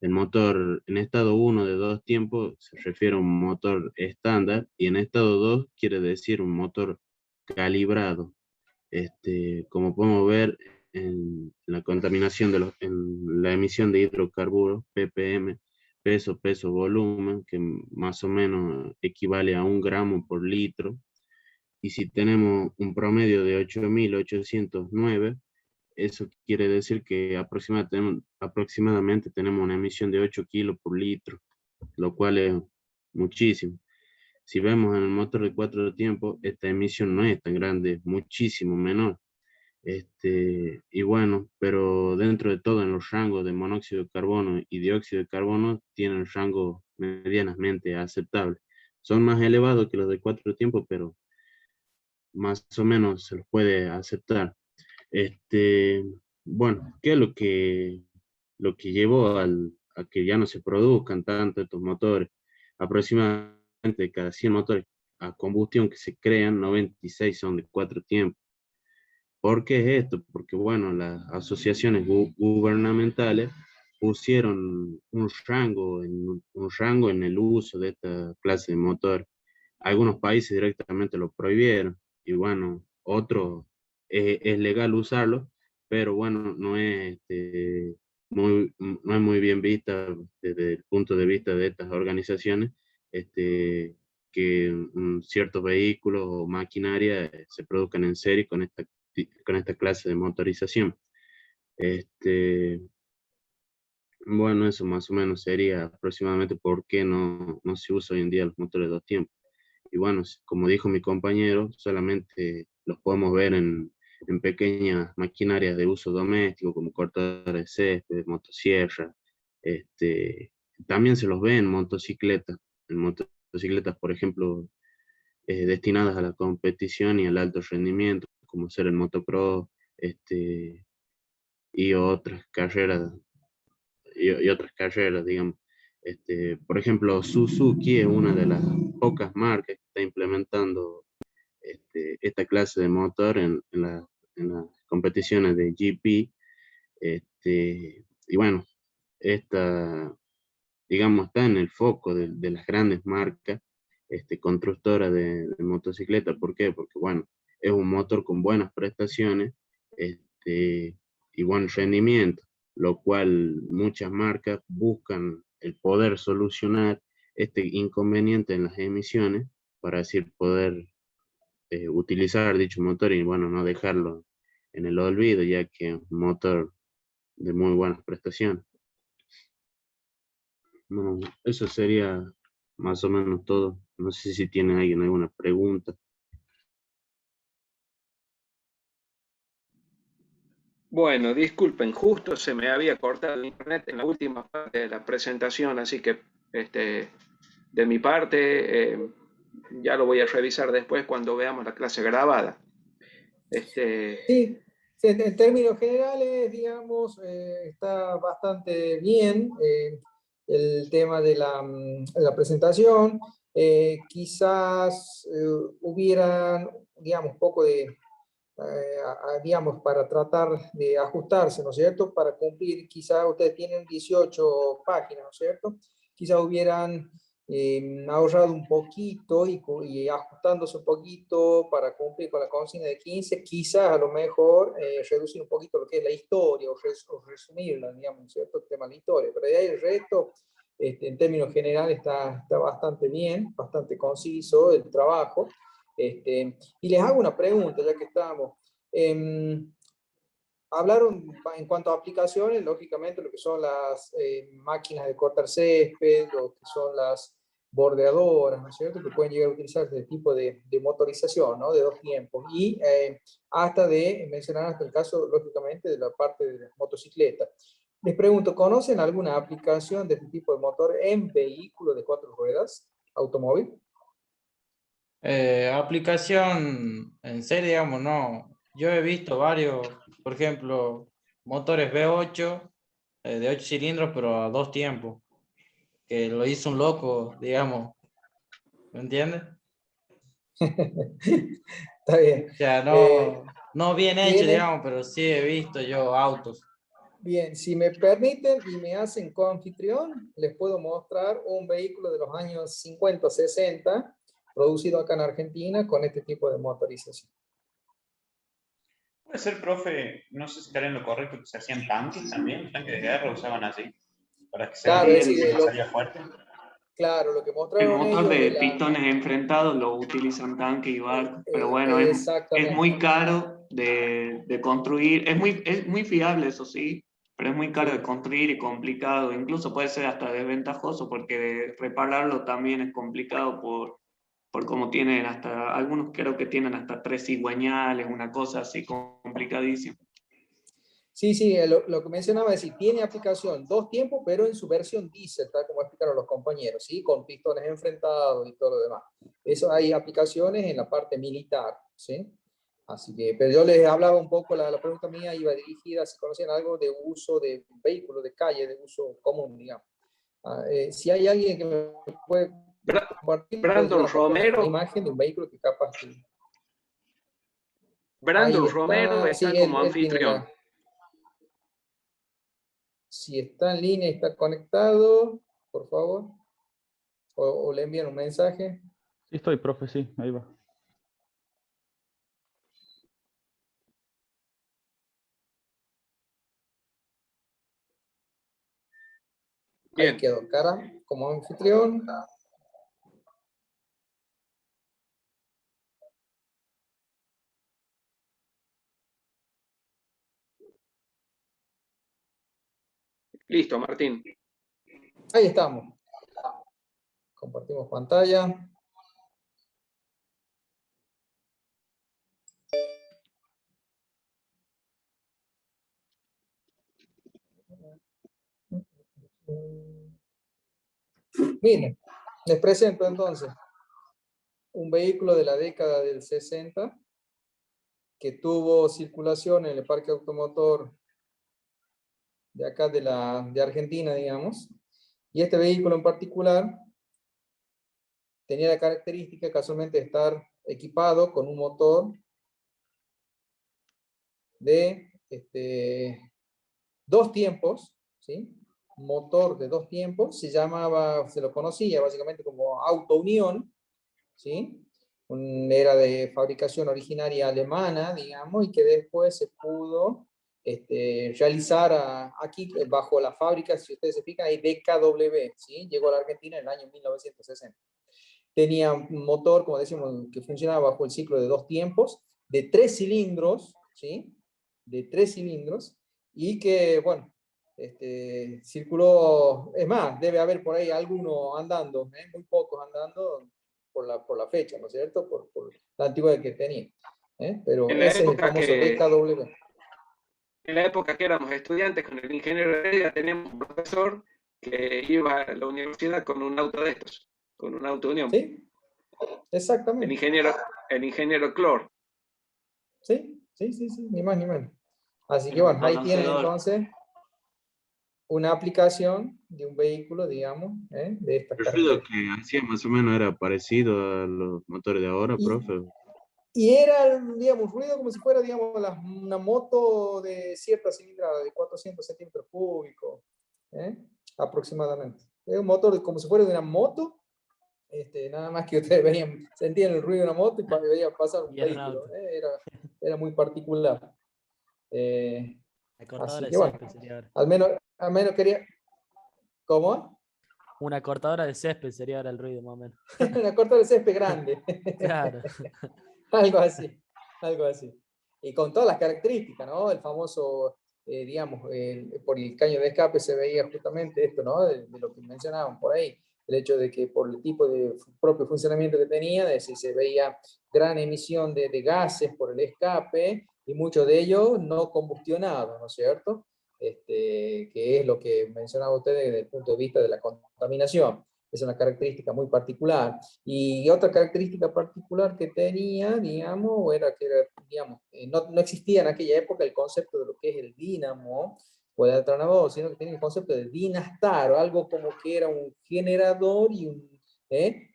El motor en estado 1 de dos tiempos se refiere a un motor estándar y en estado 2 quiere decir un motor calibrado. Como podemos ver en la contaminación en la emisión de hidrocarburos, ppm, peso, volumen, que más o menos equivale a 1 gramo por litro. Y si tenemos un promedio de 8.809, eso quiere decir que aproximadamente tenemos una emisión de 8 kilos por litro, lo cual es muchísimo. Si vemos en el motor de 4 tiempos, esta emisión no es tan grande, es muchísimo menor. Y bueno, pero dentro de todo en los rangos de monóxido de carbono y dióxido de carbono tienen rangos medianamente aceptables. Son más elevados que los de 4 tiempos, pero más o menos se los puede aceptar. Bueno, ¿qué es lo que llevó a que ya no se produzcan tanto estos motores? Aproximadamente de cada 100 motores a combustión que se crean, 96 son de 4 tiempos. ¿Por qué es esto? Porque, bueno, las asociaciones gubernamentales pusieron un rango en el uso de esta clase de motor. Algunos países directamente lo prohibieron y, bueno, otros es legal usarlo, pero, bueno, no es muy bien vista desde el punto de vista de estas organizaciones, que ciertos vehículos o maquinaria se produzcan en serie con esta clase de motorización. Bueno, eso más o menos sería aproximadamente por qué no se usa hoy en día los motores de dos tiempos. Y bueno, como dijo mi compañero, solamente los podemos ver en pequeñas maquinarias de uso doméstico, como cortadores de césped, motosierra. También se los ve en motocicletas, por ejemplo, destinadas a la competición y al alto rendimiento, como ser el motocross, y otras carreras, digamos. Por ejemplo, Suzuki es una de las pocas marcas que está implementando esta clase de motor en las competiciones de GP. Y bueno, esta, digamos, está en el foco de las grandes marcas constructoras de motocicletas. ¿Por qué? Porque, bueno, es un motor con buenas prestaciones y buen rendimiento, lo cual muchas marcas buscan el poder solucionar este inconveniente en las emisiones para así poder utilizar dicho motor y, bueno, no dejarlo en el olvido, ya que es un motor de muy buenas prestaciones. Bueno, eso sería más o menos todo. No sé si tiene alguien alguna pregunta. Bueno, disculpen, justo se me había cortado el internet en la última parte de la presentación, así que de mi parte ya lo voy a revisar después cuando veamos la clase grabada. Sí, en términos generales, digamos, está bastante bien el tema de la presentación. Quizás hubieran, digamos, un poco de, digamos, para tratar de ajustarse, ¿no es cierto? Para cumplir, quizás ustedes tienen 18 páginas, ¿no es cierto? Quizás hubieran ahorrado un poquito y ajustándose un poquito para cumplir con la consigna de 15, quizás a lo mejor reducir un poquito lo que es la historia o resumirla, digamos, ¿no es cierto? El tema de la historia, pero de ahí el resto, en términos generales, está bastante bien, bastante conciso el trabajo. Y les hago una pregunta, ya que estamos. Hablaron en cuanto a aplicaciones, lógicamente, lo que son las máquinas de cortar césped, lo que son las bordeadoras, ¿no es cierto?, que pueden llegar a utilizar este tipo de motorización, ¿no?, de dos tiempos, y hasta de mencionar hasta el caso, lógicamente, de la parte de la motocicleta. Les pregunto, ¿conocen alguna aplicación de este tipo de motor en vehículo de 4 ruedas, automóvil? Aplicación en serie, digamos, no. Yo he visto varios, por ejemplo, motores V8 de 8 cilindros, pero a 2 tiempos, que lo hizo un loco, digamos, ¿me entiendes? Está bien. O sea, no bien hecho, digamos, pero sí he visto yo autos. Bien, si me permiten y me hacen coanfitrión, les puedo mostrar un vehículo de los años 50, 60, producido acá en Argentina con este tipo de motorización. Puede ser, profe, no sé si estaré en lo correcto, que se hacían tanques también, tanques de guerra usaban así, para que se Claro, es enfríen y decir, no salía fuerte. claro, lo que El mostraron motor ellos de pistones enfrentados lo utilizan tanque y barco, pero bueno, es exactamente. muy caro de construir, es muy fiable, eso sí, pero es muy caro de construir y complicado, incluso puede ser hasta desventajoso porque repararlo también es complicado por cómo tienen hasta, algunos creo que tienen hasta 3 cigüeñales, una cosa así complicadísima. Sí, sí, lo que mencionaba es decir, tiene aplicación dos tiempos, pero en su versión diésel, tal como explicaron los compañeros, ¿sí? Con pistones enfrentados y todo lo demás. Eso hay aplicaciones en la parte militar, ¿sí? Así que, pero yo les hablaba un poco, la pregunta mía iba dirigida si conocían algo de uso de vehículos de calle, de uso común, digamos. Si hay alguien que me puede compartir, Brandon Romero. una imagen de un vehículo que capaz que... Brandon Romero está sí, como él tiene anfitrión. Si está en línea y está conectado, por favor, o le envían un mensaje. Sí estoy, profe, sí, ahí va. Bien. Ahí quedó, cara, como anfitrión. Listo, Martín. Ahí estamos. Compartimos pantalla. Miren, les presento entonces un vehículo de la década del 60 que tuvo circulación en el parque automotor de acá de Argentina, digamos. Y este vehículo en particular tenía la característica casualmente de estar equipado con un motor de dos tiempos, ¿sí? Motor de dos tiempos, se lo conocía básicamente como Auto Unión, ¿sí? Era de fabricación originaria alemana, digamos, y que después se pudo realizar aquí bajo la fábrica, si ustedes se fijan, hay DKW, ¿sí? Llegó a la Argentina en el año 1960. Tenía un motor, como decimos, que funcionaba bajo el ciclo de dos tiempos, de 3 cilindros, ¿sí? De 3 cilindros, y que, bueno, circuló, es más, debe haber por ahí alguno andando, muy pocos andando por la fecha, ¿no es cierto? Por la antigüedad que tenía. Pero En la ese es el época famoso DKW. en la época que éramos estudiantes con el ingeniero Heredia, teníamos un profesor que iba a la universidad con un auto de estos, con un auto Unión. Sí, exactamente. El ingeniero Clor. Sí, ni más ni menos. Así que bueno, ahí tienen entonces una aplicación de un vehículo, digamos, de estas El ruido características. que hacía más o menos era parecido a los motores de ahora, profe. Y era, digamos, ruido como si fuera, digamos, una moto de cierta cilindrada, de 400 centímetros cúbicos, aproximadamente. Es un motor como si fuera de una moto, nada más que ustedes sentían el ruido de una moto y veían pasar un vehículo. Era muy particular. La cortadora Así de que bueno, césped sería ahora. al menos quería... ¿Cómo? Una cortadora de césped sería ahora el ruido, más o menos. Una cortadora de césped grande. Claro. Algo así. Y con todas las características, ¿no? El famoso, digamos, por el caño de escape se veía justamente esto, ¿no? De lo que mencionaban por ahí. El hecho de que por el tipo de propio funcionamiento que tenía, se veía gran emisión de gases por el escape y muchos de ellos no combustionados, ¿no es cierto? Que es lo que mencionaba usted desde el punto de vista de la contaminación. Es una característica muy particular. Y otra característica particular que tenía, digamos, era que digamos, no existía en aquella época el concepto de lo que es el dínamo o el alternador, sino que tenía el concepto de dinastar, o algo como que era un generador y un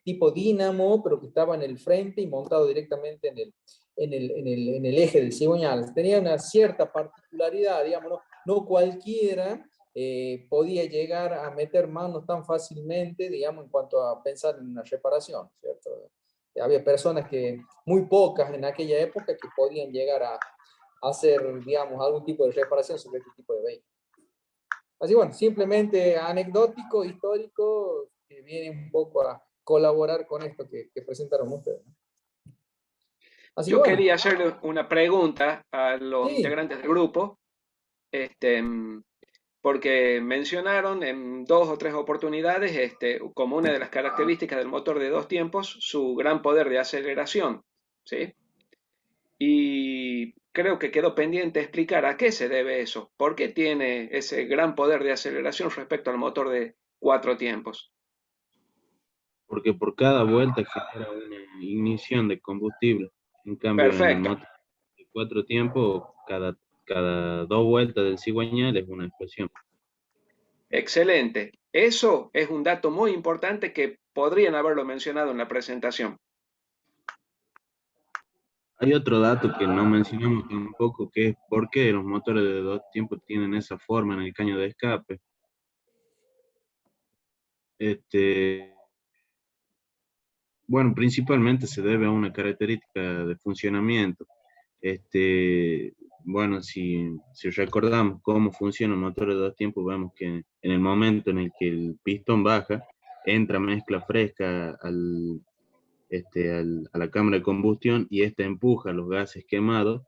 tipo dínamo, pero que estaba en el frente y montado directamente en el eje del cigüeñal. Tenía una cierta particularidad, digamos, no cualquiera podía llegar a meter manos tan fácilmente, digamos, en cuanto a pensar en una reparación, ¿cierto? Había personas muy pocas en aquella época, que podían llegar a hacer, digamos, algún tipo de reparación sobre este tipo de vehículos. Así bueno, simplemente anecdótico, histórico, que viene un poco a colaborar con esto que presentaron ustedes. Así Yo que bueno, quería hacerle una pregunta a los sí. integrantes del grupo, porque mencionaron en 2 o 3 oportunidades como una de las características del motor de 2 tiempos su gran poder de aceleración, ¿sí? Y creo que quedó pendiente explicar a qué se debe eso, por qué tiene ese gran poder de aceleración respecto al motor de 4 tiempos. Porque por cada vuelta genera una ignición de combustible. En cambio, en el Perfecto. motor de 4 tiempos, cada 2 vueltas del cigüeñal es una explosión. Excelente. Eso es un dato muy importante que podrían haberlo mencionado en la presentación. Hay otro dato que no mencionamos tampoco, que es por qué los motores de 2 tiempos tienen esa forma en el caño de escape. Bueno, principalmente se debe a una característica de funcionamiento. Bueno, si recordamos cómo funciona un motor de 2 tiempos, vemos que en el momento en el que el pistón baja, entra mezcla fresca a la cámara de combustión y esta empuja los gases quemados,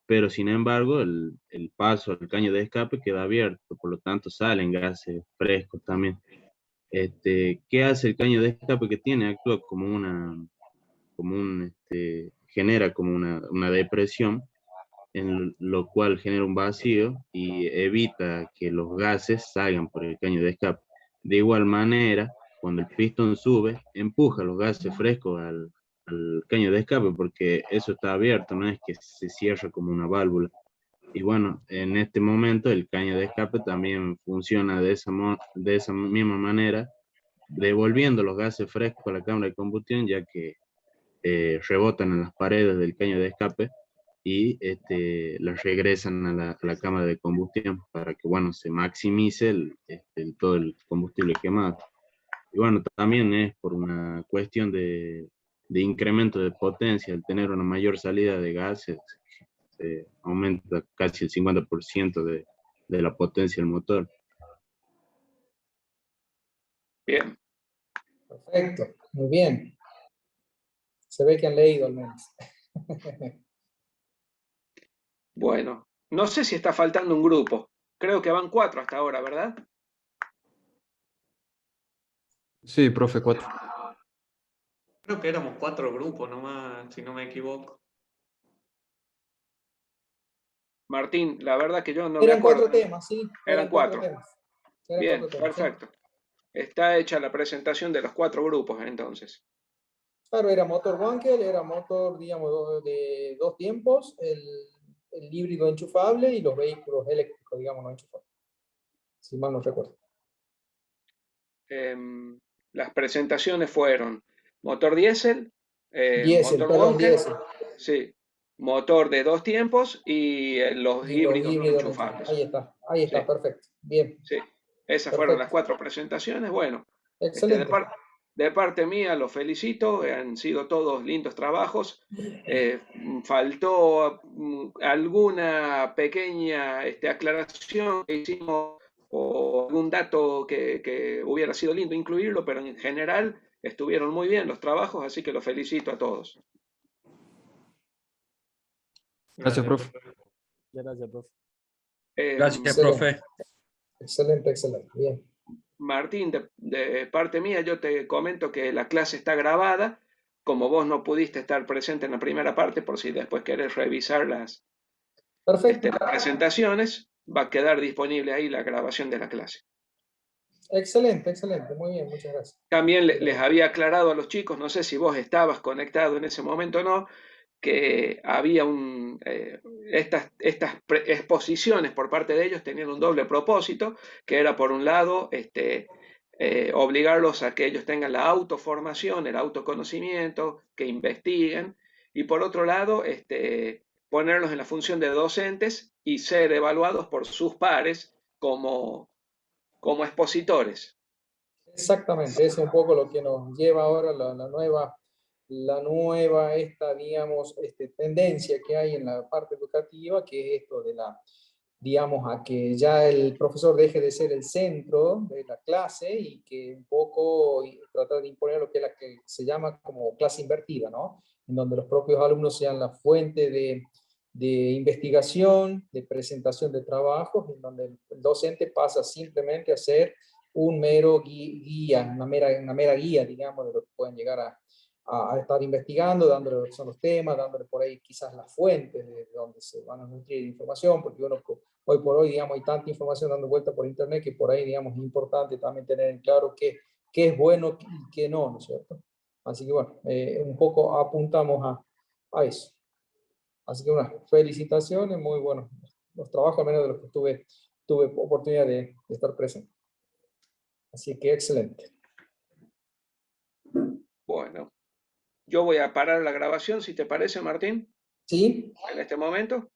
pero sin embargo el paso al caño de escape queda abierto, por lo tanto salen gases frescos también. ¿Qué hace el caño de escape que tiene? Actúa genera como una depresión, en lo cual genera un vacío y evita que los gases salgan por el caño de escape. De igual manera, cuando el pistón sube, empuja los gases frescos al caño de escape, porque eso está abierto, no es que se cierra como una válvula. Y bueno, en este momento el caño de escape también funciona de esa misma manera, devolviendo los gases frescos a la cámara de combustión, ya que rebotan en las paredes del caño de escape y las regresan a la cámara de combustión para que, bueno, se maximice todo el combustible quemado. Y bueno, también es por una cuestión de incremento de potencia. Al tener una mayor salida de gases, se aumenta casi el 50% de la potencia del motor. Bien. Perfecto, muy bien. Se ve que han leído al menos. Bueno, no sé si está faltando un grupo. Creo que van 4 hasta ahora, ¿verdad? Sí, profe, 4. Creo que éramos 4 grupos nomás, si no me equivoco. Martín, la verdad que yo no me Eran acuerdo. 4 temas, sí. Eran 4. temas. Eran Bien, 4 temas, sí. perfecto. Está hecha la presentación de los 4 grupos entonces. Claro, era motor Wankel, era motor, digamos, de 2 tiempos, el híbrido enchufable y los vehículos eléctricos, digamos, no enchufables. Si mal no recuerdo. Las presentaciones fueron motor diésel, Diésel, motor perdón, Wankel, diésel. sí, motor de 2 tiempos y los Y los híbridos no híbridos no enchufables. enchufables. Ahí está, Sí, perfecto. Bien. sí. Esas fueron las Perfecto. 4 presentaciones. Bueno, Excelente. de parte mía los felicito, han sido todos lindos trabajos. Faltó alguna pequeña aclaración que hicimos o algún dato que hubiera sido lindo incluirlo, pero en general estuvieron muy bien los trabajos, así que los felicito a todos. Gracias, profe. Gracias, profe. Gracias, Excelente. profe. Excelente, excelente. Bien. Martín, de parte mía, yo te comento que la clase está grabada. Como vos no pudiste estar presente en la primera parte, por si después querés revisar las presentaciones, va a quedar disponible ahí la grabación de la clase. Excelente, excelente. Muy bien, muchas gracias. También les había aclarado a los chicos, no sé si vos estabas conectado en ese momento o no, que había estas exposiciones por parte de ellos tenían un doble propósito, que era por un lado obligarlos a que ellos tengan la autoformación, el autoconocimiento, que investiguen, y por otro lado ponerlos en la función de docentes y ser evaluados por sus pares como expositores. Exactamente, eso es un poco lo que nos lleva ahora la nueva digamos, tendencia que hay en la parte educativa, que es esto de digamos, a que ya el profesor deje de ser el centro de la clase y que un poco tratar de imponer lo que es la que se llama como clase invertida, ¿no? En donde los propios alumnos sean la fuente de investigación, de presentación de trabajos, en donde el docente pasa simplemente a ser un mero guía, una mera guía, digamos, de lo que pueden llegar a estar investigando, dándole lo que son los temas, dándole por ahí quizás las fuentes de donde se van a nutrir de información, porque uno hoy por hoy, digamos, hay tanta información dando vuelta por internet que por ahí, digamos, es importante también tener en claro qué es bueno y qué no, ¿no es cierto? Así que bueno, un poco apuntamos a eso. Así que unas felicitaciones, muy buenos los trabajos, al menos de los que tuve oportunidad de estar presente. Así que excelente. Bueno, yo voy a parar la grabación, si te parece, Martín. Sí. En este momento.